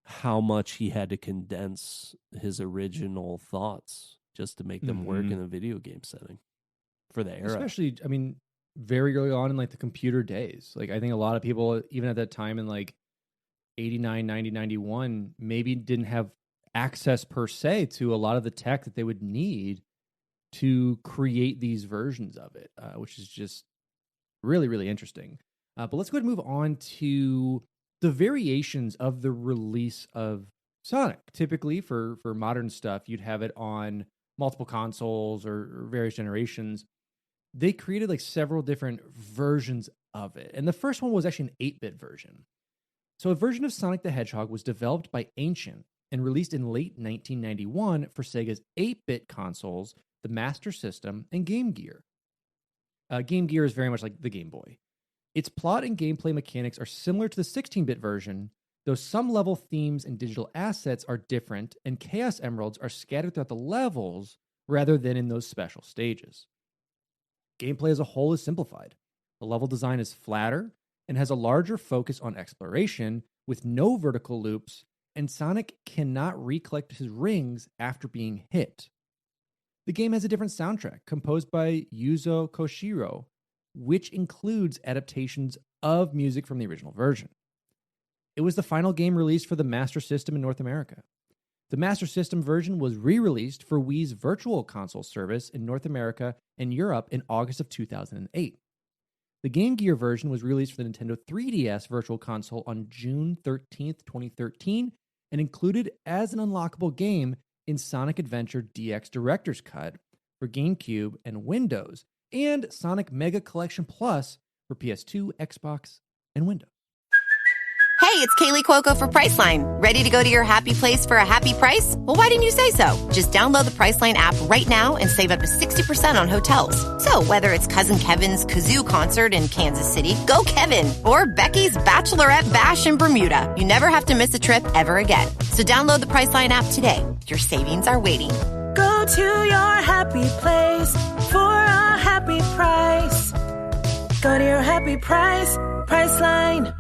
how much he had to condense his original thoughts just to make them work in a video game setting for the era. Especially, I mean, very early on in like the computer days. Like I think a lot of people, even at that time in like 89, 90, 91, maybe didn't have access per se to a lot of the tech that they would need to create these versions of it, which is just really, really interesting. But let's go ahead and move on to the variations of the release of Sonic. Typically for modern stuff, you'd have it on multiple consoles or various generations. They created like several different versions of it. And the first one was actually an 8-bit version. So a version of Sonic the Hedgehog was developed by Ancient and released in late 1991 for Sega's 8-bit consoles, the Master System, and Game Gear. Game Gear is very much like the Game Boy. Its plot and gameplay mechanics are similar to the 16-bit version, though some level themes and digital assets are different, and Chaos Emeralds are scattered throughout the levels rather than in those special stages. Gameplay as a whole is simplified. The level design is flatter and has a larger focus on exploration with no vertical loops, and Sonic cannot recollect his rings after being hit. The game has a different soundtrack composed by Yuzo Koshiro, which includes adaptations of music from the original version. It was the final game released for the Master System in North America. The Master System version was re-released for Wii's Virtual Console service in North America and Europe in August of 2008. The Game Gear version was released for the Nintendo 3DS Virtual Console on June 13th, 2013, and included as an unlockable game in Sonic Adventure DX Director's Cut for GameCube and Windows, and Sonic Mega Collection Plus for PS2, Xbox, and Windows. Hey, it's Kaylee Cuoco for Priceline. Ready to go to your happy place for a happy price? Well, why didn't you say so? Just download the Priceline app right now and save up to 60% on hotels. So whether it's Cousin Kevin's Kazoo Concert in Kansas City, go Kevin, or Becky's Bachelorette Bash in Bermuda, you never have to miss a trip ever again. So download the Priceline app today. Your savings are waiting. Go to your happy place for a happy price. Go to your happy price, Priceline.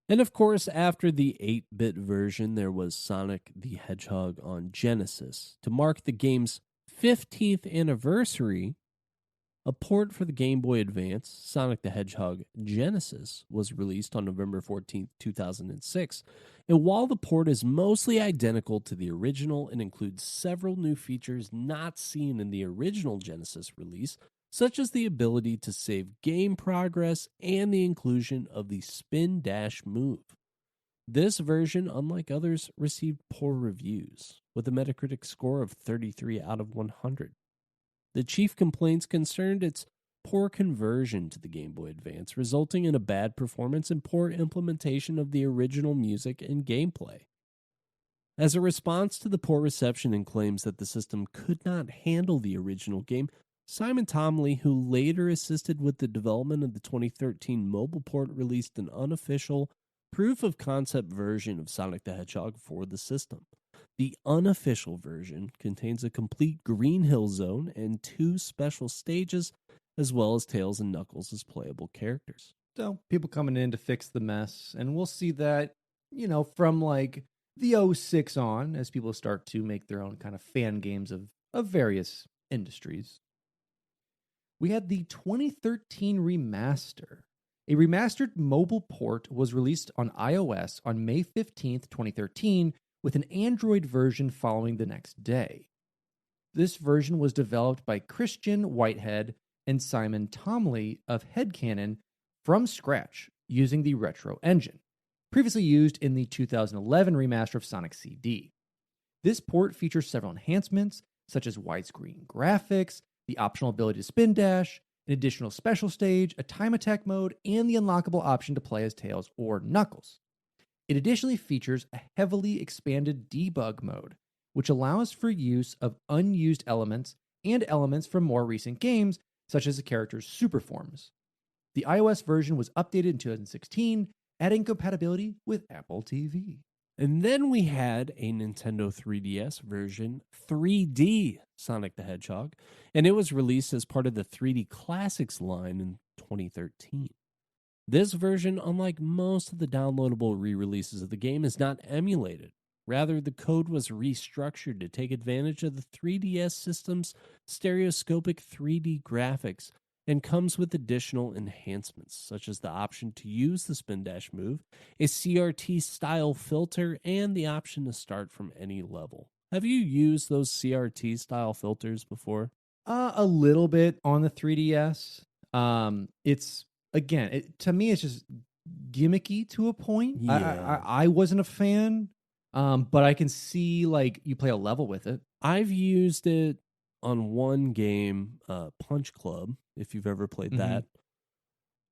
And of course, after the 8-bit version, there was Sonic the Hedgehog on Genesis. To mark the game's 15th anniversary, a port for the Game Boy Advance, Sonic the Hedgehog Genesis, was released on November 14th, 2006. And while the port is mostly identical to the original and includes several new features not seen in the original Genesis release, such as the ability to save game progress and the inclusion of the spin dash move. This version, unlike others, received poor reviews, with a Metacritic score of 33 out of 100. The chief complaints concerned its poor conversion to the Game Boy Advance, resulting in a bad performance and poor implementation of the original music and gameplay. As a response to the poor reception and claims that the system could not handle the original game, Simon Tomley, who later assisted with the development of the 2013 mobile port, released an unofficial proof-of-concept version of Sonic the Hedgehog for the system. The unofficial version contains a complete Green Hill Zone and 2 special stages, as well as Tails and Knuckles as playable characters. So, people coming in to fix the mess, and we'll see that, from like the 06 on, as people start to make their own kind of fan games of various industries. We had the 2013 remaster. A remastered mobile port was released on iOS on May 15th, 2013, with an Android version following the next day. This version was developed by Christian Whitehead and Simon Tomley of Headcanon from scratch using the Retro engine, previously used in the 2011 remaster of Sonic CD. This port features several enhancements, such as widescreen graphics, the optional ability to spin dash, an additional special stage, a time attack mode, and the unlockable option to play as Tails or Knuckles. It additionally features a heavily expanded debug mode, which allows for use of unused elements and elements from more recent games, such as the character's super forms. The iOS version was updated in 2016, adding compatibility with Apple TV. And then we had a Nintendo 3DS version, 3D Sonic the Hedgehog, and it was released as part of the 3D Classics line in 2013. This version, unlike most of the downloadable re-releases of the game, is not emulated. Rather, the code was restructured to take advantage of the 3DS system's stereoscopic 3D graphics and comes with additional enhancements, such as the option to use the spin dash move, a CRT-style filter, and the option to start from any level. Have you used those CRT-style filters before? A little bit on the 3DS. It's, again, to me, it's just gimmicky to a point. Yeah. I wasn't a fan, but I can see, like, you play a level with it. I've used it on one game, Punch Club, if you've ever played that.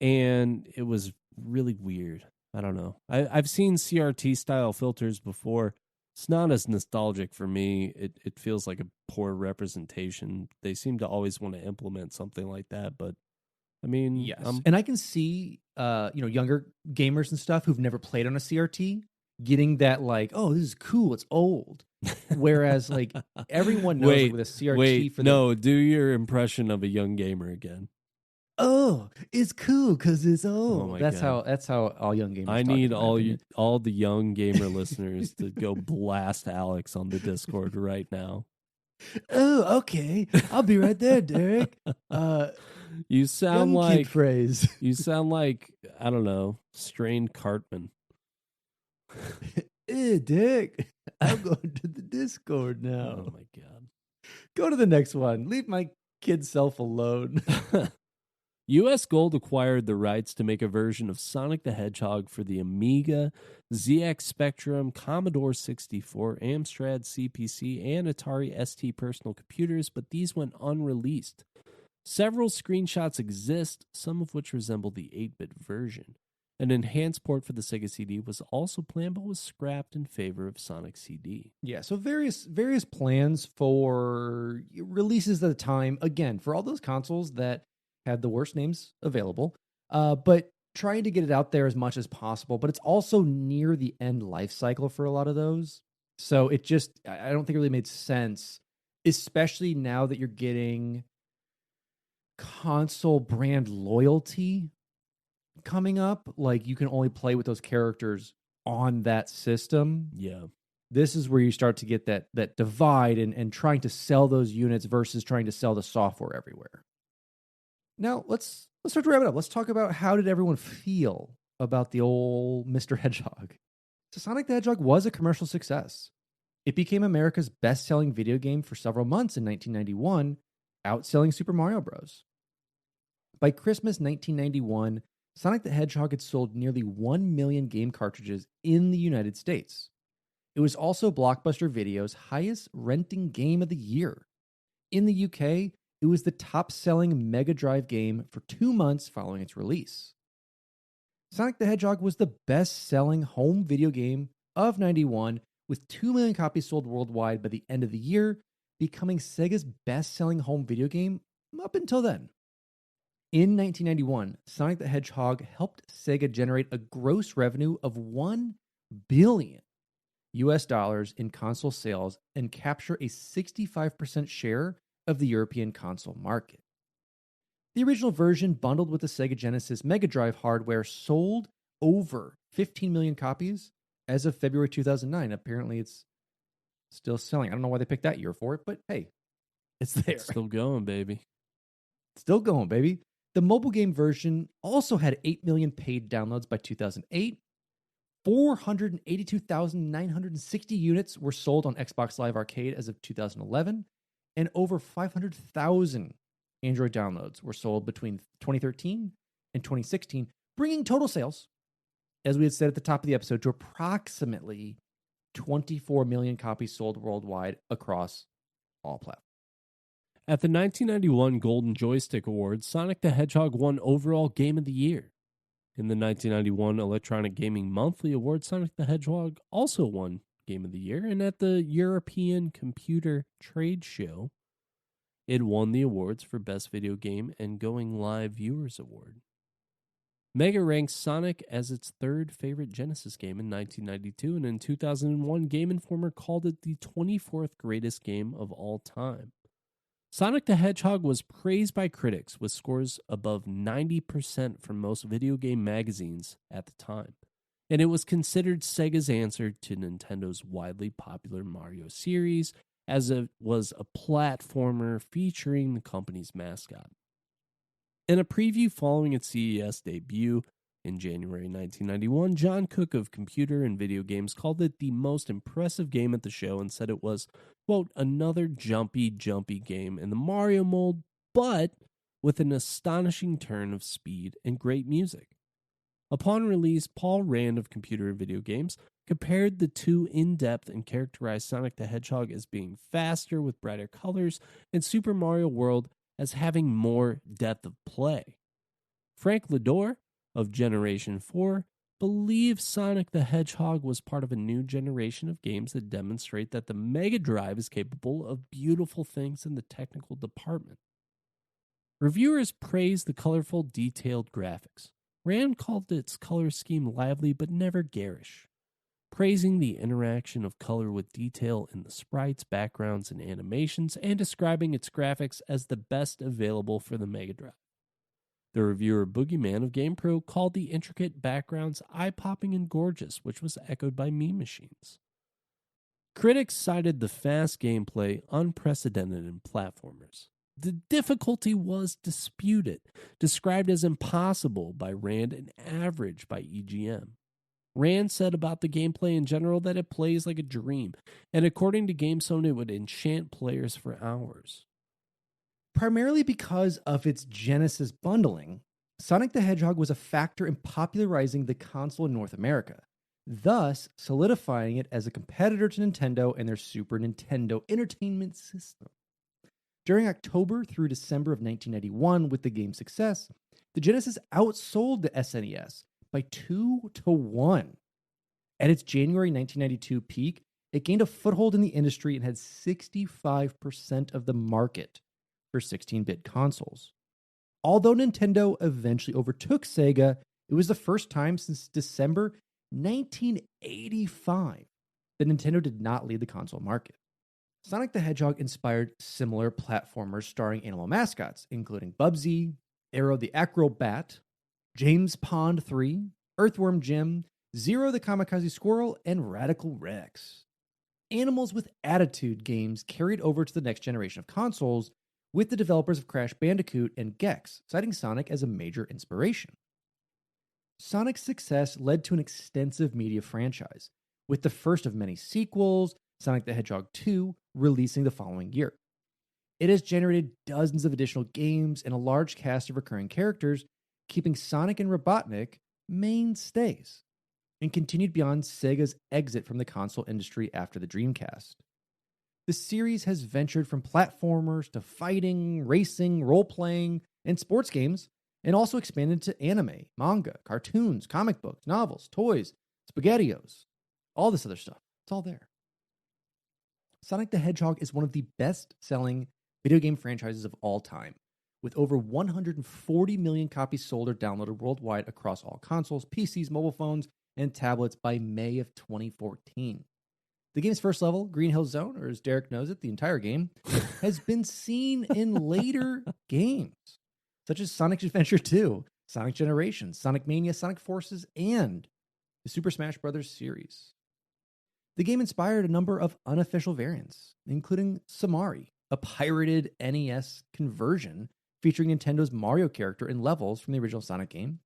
And it was really weird. I don't know. I've seen CRT style filters before. It's not as nostalgic for me. It feels like a poor representation. They seem to always want to implement something like that, but I mean, yes. And I can see younger gamers and stuff who've never played on a CRT getting that, like, oh, this is cool, it's old. Whereas, like, everyone knows with a CRT do your impression of a young gamer again. Oh, it's cool because it's old. Oh my that's God. how all young gamers. I need all the young gamer listeners to go blast Alex on the Discord right now. Oh, okay. I'll be right there, Derek. You sound young like kid phrase. You sound like, I don't know, Strain Cartman. Derek. I'm going to the Discord now. Oh my God. Go to the next one. Leave my kid self alone. US Gold acquired the rights to make a version of Sonic the Hedgehog for the Amiga, ZX Spectrum, Commodore 64, Amstrad CPC, and Atari ST personal computers, but these went unreleased. Several screenshots exist, some of which resemble the 8-bit version. An enhanced port for the Sega CD was also planned but was scrapped in favor of Sonic CD. Yeah, so various plans for releases at the time, again, for all those consoles that had the worst names available, but trying to get it out there as much as possible. But it's also near the end life cycle for a lot of those. So it just, I don't think it really made sense, especially now that you're getting console brand loyalty coming up. Like, you can only play with those characters on that system. Yeah. This is where you start to get that divide and trying to sell those units versus trying to sell the software everywhere. Now, let's start to wrap it up. Let's talk about how did everyone feel about the old Mr. Hedgehog. So Sonic the Hedgehog was a commercial success. It became America's best-selling video game for several months in 1991, outselling Super Mario Bros. By Christmas 1991, Sonic the Hedgehog had sold nearly 1 million game cartridges in the United States. It was also Blockbuster Video's highest renting game of the year. In the UK, it was the top-selling Mega Drive game for 2 months following its release. Sonic the Hedgehog was the best-selling home video game of 91, with 2 million copies sold worldwide by the end of the year, becoming Sega's best-selling home video game up until then. In 1991, Sonic the Hedgehog helped Sega generate a gross revenue of $1 billion in console sales and capture a 65% share of the European console market. The original version, bundled with the Sega Genesis Mega Drive hardware, sold over 15 million copies as of February 2009. Apparently, it's still selling. I don't know why they picked that year for it, but hey, it's there. It's still going, baby. Still going, baby. The mobile game version also had 8 million paid downloads by 2008. 482,960 units were sold on Xbox Live Arcade as of 2011. And over 500,000 Android downloads were sold between 2013 and 2016, bringing total sales, as we had said at the top of the episode, to approximately 24 million copies sold worldwide across all platforms. At the 1991 Golden Joystick Awards, Sonic the Hedgehog won overall Game of the Year. In the 1991 Electronic Gaming Monthly Award, Sonic the Hedgehog also won Game of the Year, and at the European Computer Trade Show, it won the awards for Best Video Game and Going Live Viewers Award. Mega ranks Sonic as its third favorite Genesis game in 1992, and in 2001, Game Informer called it the 24th greatest game of all time. Sonic the Hedgehog was praised by critics with scores above 90% from most video game magazines at the time, and it was considered Sega's answer to Nintendo's widely popular Mario series, as it was a platformer featuring the company's mascot. In a preview following its CES debut in January 1991, John Cook of Computer and Video Games called it the most impressive game at the show and said it was, quote, another jumpy game in the Mario mold, but with an astonishing turn of speed and great music. Upon release, Paul Rand of Computer and Video Games compared the two in depth and characterized Sonic the Hedgehog as being faster with brighter colors and Super Mario World as having more depth of play. Frank Lador of Generation 4 believes Sonic the Hedgehog was part of a new generation of games that demonstrate that the Mega Drive is capable of beautiful things in the technical department. Reviewers praised the colorful, detailed graphics. Rand called its color scheme lively but never garish, praising the interaction of color with detail in the sprites, backgrounds, and animations, and describing its graphics as the best available for the Mega Drive. The reviewer Boogeyman of GamePro called the intricate backgrounds eye-popping and gorgeous, which was echoed by Meme Machines. Critics cited the fast gameplay unprecedented in platformers. The difficulty was disputed, described as impossible by Rand and average by EGM. Rand said about the gameplay in general that it plays like a dream, and according to GameZone, it would enchant players for hours. Primarily because of its Genesis bundling, Sonic the Hedgehog was a factor in popularizing the console in North America, thus solidifying it as a competitor to Nintendo and their Super Nintendo Entertainment System. During October through December of 1991, with the game's success, the Genesis outsold the SNES by 2-1. At its January 1992 peak, it gained a foothold in the industry and had 65% of the market for 16-bit consoles. Although Nintendo eventually overtook Sega, it was the first time since December 1985 that Nintendo did not lead the console market. Sonic the Hedgehog inspired similar platformers starring animal mascots, including Bubsy, Arrow the Acrobat, James Pond 3, Earthworm Jim, Zero the Kamikaze Squirrel, and Radical Rex. Animals with Attitude games carried over to the next generation of consoles, with the developers of Crash Bandicoot and Gex citing Sonic as a major inspiration. Sonic's success led to an extensive media franchise, with the first of many sequels, Sonic the Hedgehog 2, releasing the following year. It has generated dozens of additional games and a large cast of recurring characters, keeping Sonic and Robotnik mainstays, and continued beyond Sega's exit from the console industry after the Dreamcast. The series has ventured from platformers to fighting, racing, role-playing, and sports games, and also expanded to anime, manga, cartoons, comic books, novels, toys, SpaghettiOs, all this other stuff. It's all there. Sonic the Hedgehog is one of the best-selling video game franchises of all time, with over 140 million copies sold or downloaded worldwide across all consoles, PCs, mobile phones, and tablets by May of 2014. The game's first level, Green Hill Zone, or as Derek knows it, the entire game, has been seen in later games, such as Sonic Adventure 2, Sonic Generations, Sonic Mania, Sonic Forces, and the Super Smash Bros. Series. The game inspired a number of unofficial variants, including Samari, a pirated NES conversion featuring Nintendo's Mario character and levels from the original Sonic game,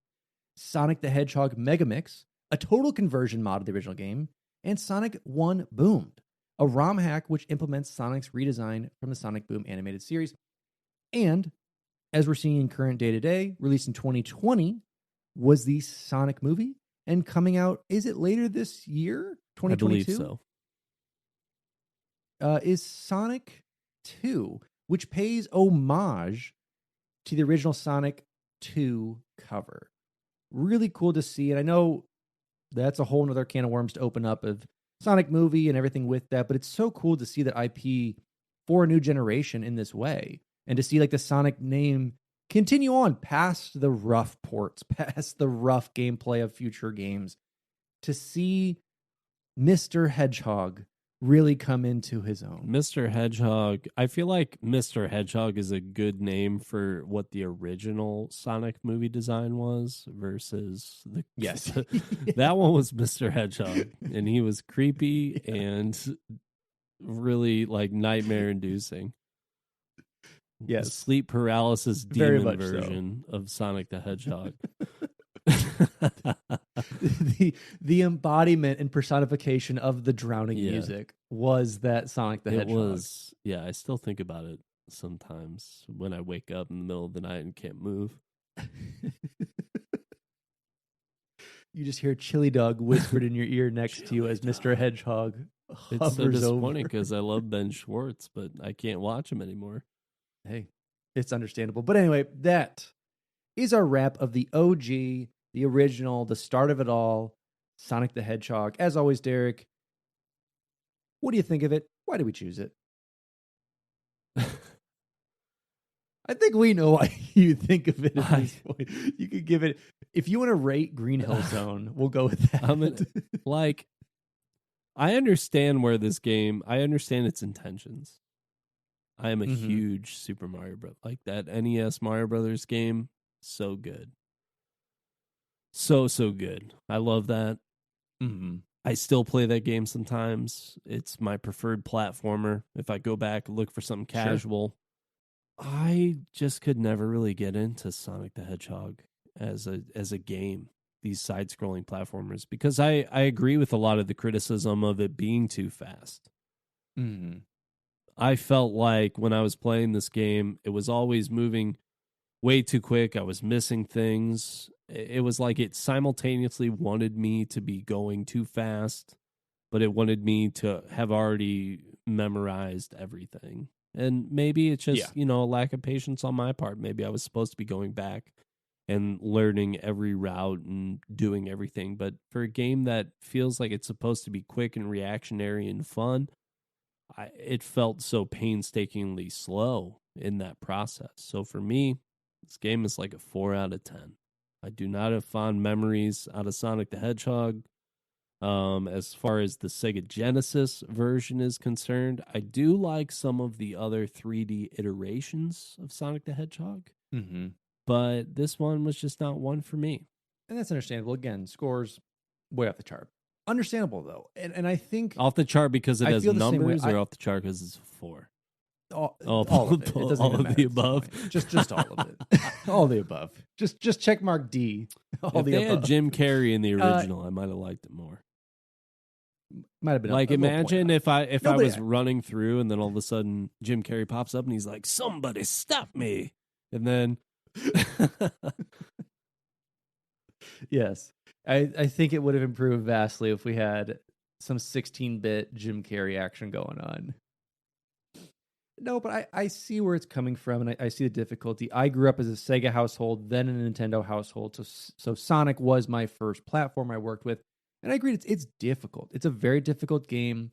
Sonic the Hedgehog Megamix, a total conversion mod of the original game, and Sonic 1 Boomed, a ROM hack which implements Sonic's redesign from the Sonic Boom animated series. And, as we're seeing in current day-to-day, released in 2020, was the Sonic movie, and coming out, is it later this year? 2022? I believe so. Is Sonic 2, which pays homage to the original Sonic 2 cover. Really cool to see. And I know that's a whole nother can of worms to open up of Sonic movie and everything with that, but it's so cool to see that IP for a new generation in this way. And to see like the Sonic name continue on past the rough ports, past the rough gameplay of future games, to see Mr. Hedgehog really come into his own. Mr. Hedgehog, I feel like Mr. Hedgehog is a good name for what the original Sonic movie design was versus the Yes. That one was Mr. Hedgehog, and he was creepy and really like nightmare inducing. Yes. The sleep paralysis Very demon much so. version of Sonic the Hedgehog. the embodiment and personification of the drowning music was that Sonic the Hedgehog. It was, yeah, I still think about it sometimes when I wake up in the middle of the night and can't move. You just hear Chili Dog whispered in your ear next to you as Mr. Hedgehog It's so hovers disappointing over. because I love Ben Schwartz, but I can't watch him anymore. Hey, it's understandable. But anyway, that is our wrap of the OG, the original, the start of it all, Sonic the Hedgehog. As always, Derek, what do you think of it? Why did we choose it? I think we know why you think of it at this point. You could give it, if you want to rate Green Hill Zone, we'll go with that. I understand I understand its intentions. I am a huge Super Mario Bros. Like that NES Mario Brothers game, so good. So good. I love that. Mm-hmm. I still play that game sometimes. It's my preferred platformer. If I go back and look for something casual, I just could never really get into Sonic the Hedgehog as a game. these side-scrolling platformers, because I agree with a lot of the criticism of it being too fast. Mm-hmm. I felt like when I was playing this game, it was always moving way too quick. I was missing things. It was like it simultaneously wanted me to be going too fast, but it wanted me to have already memorized everything. And maybe it's just, a lack of patience on my part. Maybe I was supposed to be going back and learning every route and doing everything. But for a game that feels like it's supposed to be quick and reactionary and fun, it felt so painstakingly slow in that process. So for me, this game is like a 4 out of 10. I do not have fond memories out of Sonic the Hedgehog. As far as the Sega Genesis version is concerned, I do like some of the other 3D iterations of Sonic the Hedgehog. Mm-hmm. But this one was just not one for me. And that's understandable. Again, scores way off the chart. Understandable, though. And I think... Off the chart because it has numbers, or off the chart because it's 4? All of it. It doesn't all even of matter the at this above. point. Just all of it. All the above. Just check mark D. All if the they above. had Jim Carrey in the original, I might have liked it more. Might have been like, imagine if I was running through and then all of a sudden Jim Carrey pops up and he's like, "Somebody stop me!" And then yes, I think it would have improved vastly if we had some 16-bit Jim Carrey action going on. No, but I see where it's coming from, and I see the difficulty. I grew up as a Sega household, then a Nintendo household, so Sonic was my first platform I worked with, and I agree it's difficult. It's a very difficult game.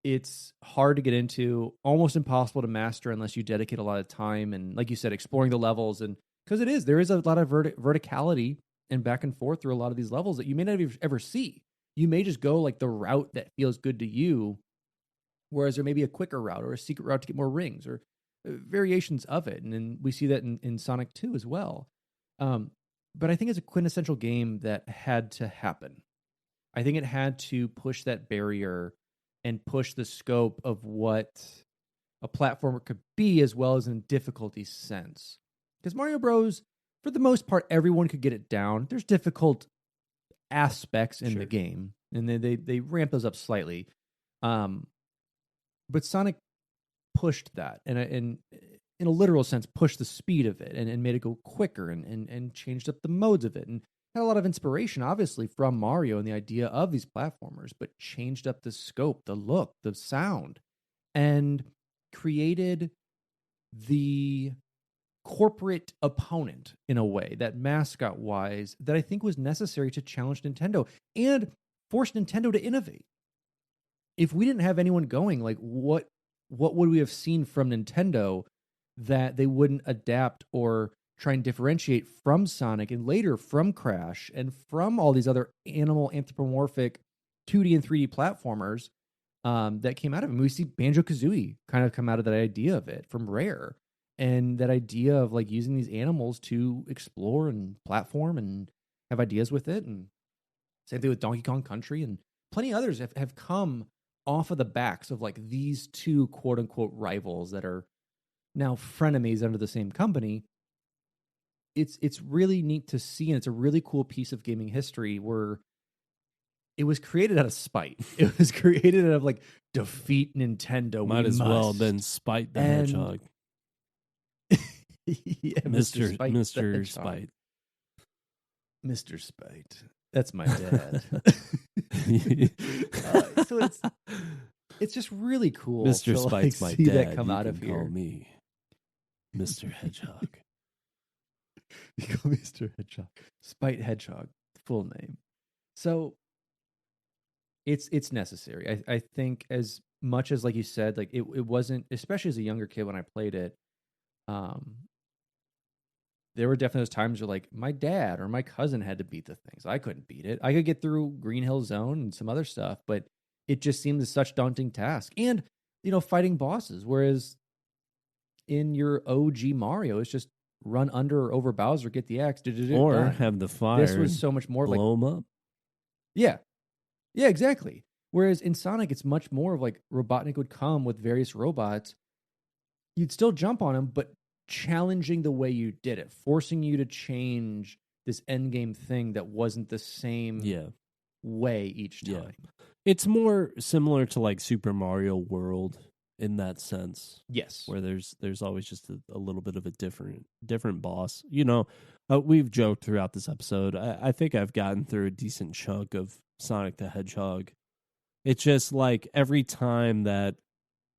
It's hard to get into, almost impossible to master unless you dedicate a lot of time and, like you said, exploring the levels. And because there is a lot of verticality and back and forth through a lot of these levels that you may not ever see. You may just go like the route that feels good to you, whereas there may be a quicker route or a secret route to get more rings or variations of it. And then we see that in Sonic 2 as well. But I think it's a quintessential game that had to happen. I think it had to push that barrier and push the scope of what a platformer could be, as well as in difficulty sense. Because Mario Bros, for the most part, everyone could get it down. There's difficult aspects in the game, and they ramp those up slightly. But Sonic pushed that, and in a literal sense, pushed the speed of it and made it go quicker and changed up the modes of it. And had a lot of inspiration, obviously, from Mario and the idea of these platformers, but changed up the scope, the look, the sound, and created the corporate opponent in a way, that mascot-wise, that I think was necessary to challenge Nintendo and force Nintendo to innovate. If we didn't have anyone going, like, what would we have seen from Nintendo that they wouldn't adapt or try and differentiate from Sonic and later from Crash and from all these other animal anthropomorphic 2D and 3D platformers that came out of it? And we see Banjo-Kazooie kind of come out of that idea of it from Rare, and that idea of like using these animals to explore and platform and have ideas with it. And same thing with Donkey Kong Country, and plenty of others have come off of the backs of like these two quote unquote rivals that are now frenemies under the same company. It's really neat to see, and it's a really cool piece of gaming history where it was created out of spite. It was created out of like, defeat Nintendo. Might as well then spite the hedgehog. Yeah, Mr. Spite. Mr. Spite. That's my dad. So it's just really cool. Mr. To, Spite's like, my see dad. That come you out can of call here. me Mr. Hedgehog. You call Mr. Hedgehog. Spite Hedgehog, full name. So it's necessary. I think as much as, like you said, like it wasn't, especially as a younger kid when I played it, there were definitely those times where like my dad or my cousin had to beat the things. I couldn't beat it. I could get through Green Hill Zone and some other stuff, but it just seemed such daunting task. And, fighting bosses, whereas in your OG Mario, it's just run under or over Bowser, get the axe, or done. have the fire. This was so much more blow like, them up. Yeah, exactly. Whereas in Sonic, it's much more of like Robotnik would come with various robots. You'd still jump on him, but challenging the way you did it, forcing you to change this end game thing that wasn't the same way each time. Yeah. It's more similar to like Super Mario World in that sense. Yes. Where there's always just a little bit of a different boss. You know, we've joked throughout this episode. I think I've gotten through a decent chunk of Sonic the Hedgehog. It's just like every time that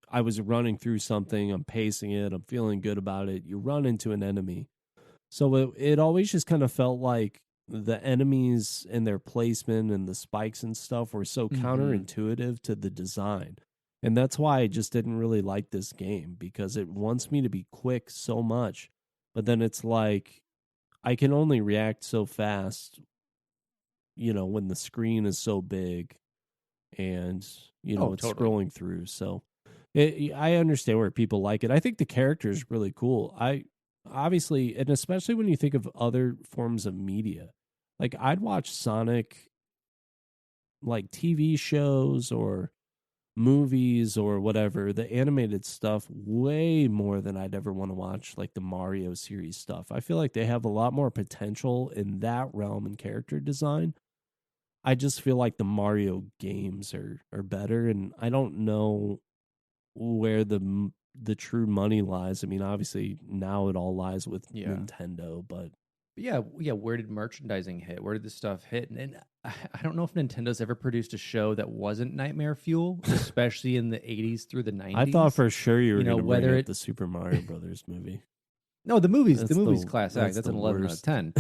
I was running through something, I'm pacing it, I'm feeling good about it, you run into an enemy. So it always just kind of felt like the enemies and their placement and the spikes and stuff were so counterintuitive to the design. And that's why I just didn't really like this game, because it wants me to be quick so much. But then it's like I can only react so fast, you know, when the screen is so big and, you know, it's scrolling through. So I understand where people like it. I think the character is really cool. Obviously, and especially when you think of other forms of media, like I'd watch Sonic like TV shows or movies or whatever, the animated stuff, way more than I'd ever want to watch like the Mario series stuff. I feel like they have a lot more potential in that realm and character design. I just feel like the Mario games are better, and I don't know where the true money lies. I mean, obviously now it all lies with Nintendo, but yeah, where did merchandising hit? Where did this stuff hit? And I don't know if Nintendo's ever produced a show that wasn't Nightmare Fuel, especially in the 80s through the 90s. I thought for sure you were going to bring up the Super Mario Brothers movie. No, the movie's class act. That's an 11 out of 10.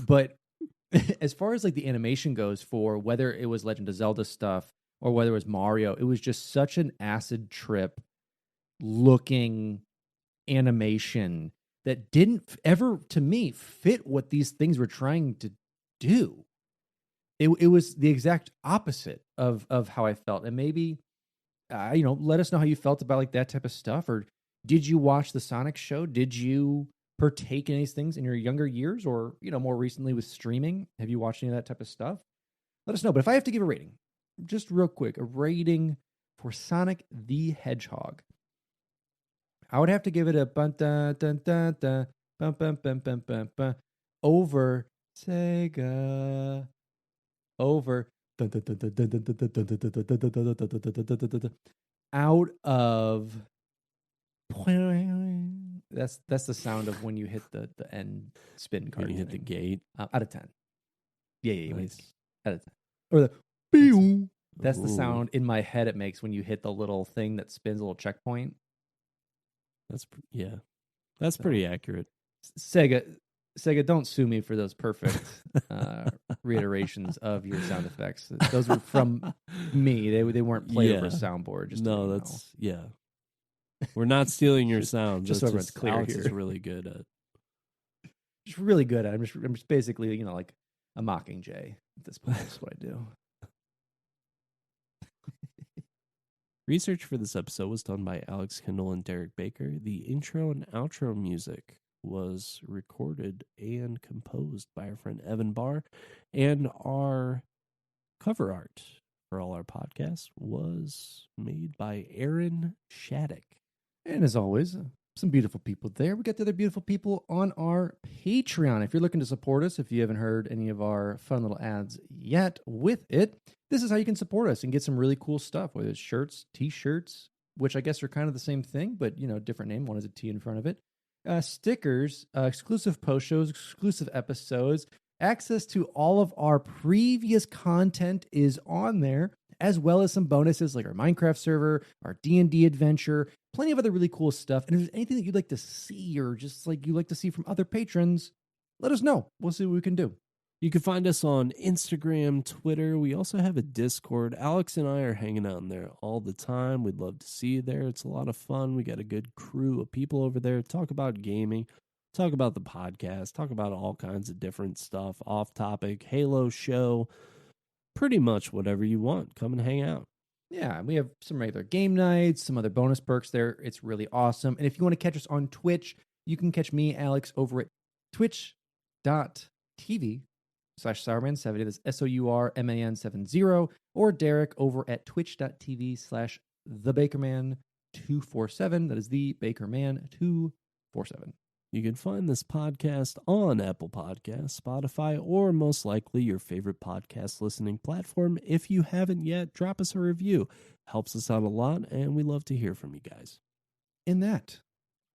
But as far as like the animation goes, for whether it was Legend of Zelda stuff or whether it was Mario, it was just such an acid trip looking animation that didn't ever, to me, fit what these things were trying to do. It was the exact opposite of how I felt. And maybe, let us know how you felt about like that type of stuff. Or did you watch the Sonic show? Did you partake in these things in your younger years, or, more recently with streaming? Have you watched any of that type of stuff? Let us know. But if I have to give a rating, just real quick, a rating for Sonic the Hedgehog, I would have to give it a over Sega, over out of. That's the sound of when you hit the end spin card. When you hit the gate. Out of 10. Yeah. Nice. Out of 10. Or the pew. That's the sound in my head it makes when you hit the little thing that spins, a little checkpoint. That's pretty accurate. Sega, don't sue me for those perfect reiterations of your sound effects. Those were from me. They weren't played over a soundboard. We're not stealing your sound. Just so everyone's clear Alex here. is really good at. Just really good at. I'm just basically like a Mockingjay at this point. That's what I do. Research for this episode was done by Alex Kendall and Derek Baker. The intro and outro music was recorded and composed by our friend Evan Barr, and our cover art for all our podcasts was made by Aaron Shattuck. And as always, some beautiful people there. We got the other beautiful people on our Patreon. If you're looking to support us, if you haven't heard any of our fun little ads yet with it, this is how you can support us and get some really cool stuff, whether it's shirts, t-shirts, which I guess are kind of the same thing, but, different name. One has a T in front of it. Stickers, exclusive post shows, exclusive episodes, access to all of our previous content is on there, as well as some bonuses like our Minecraft server, our D&D adventure, plenty of other really cool stuff. And if there's anything that you'd like to see, or just like you like to see from other patrons, let us know. We'll see what we can do. You can find us on Instagram, Twitter. We also have a Discord. Alex and I are hanging out in there all the time. We'd love to see you there. It's a lot of fun. We got a good crew of people over there. Talk about gaming, talk about the podcast, talk about all kinds of different stuff, off topic, Halo show, pretty much whatever you want. Come and hang out. Yeah, we have some regular game nights, some other bonus perks there. It's really awesome. And if you want to catch us on Twitch, you can catch me, Alex, over at twitch.tv/Sourman70. That's SOURMAN70. Or Derek over at twitch.tv/TheBakerman247. That is the Bakerman247. You can find this podcast on Apple Podcasts, Spotify, or most likely your favorite podcast listening platform. If you haven't yet, drop us a review. Helps us out a lot, and we love to hear from you guys. And that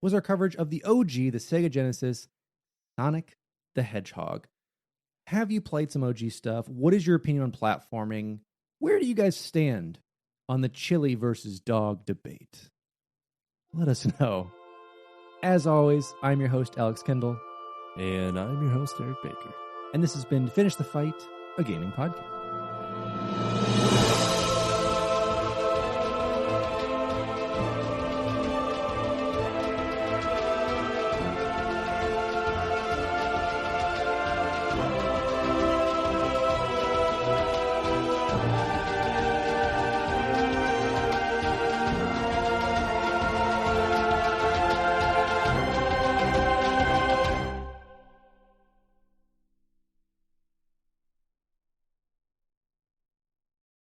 was our coverage of the OG, the Sega Genesis, Sonic the Hedgehog. Have you played some OG stuff? What is your opinion on platforming? Where do you guys stand on the chili versus dog debate? Let us know. As always, I'm your host, Alex Kendall. And I'm your host, Eric Baker. And this has been Finish the Fight, a gaming podcast.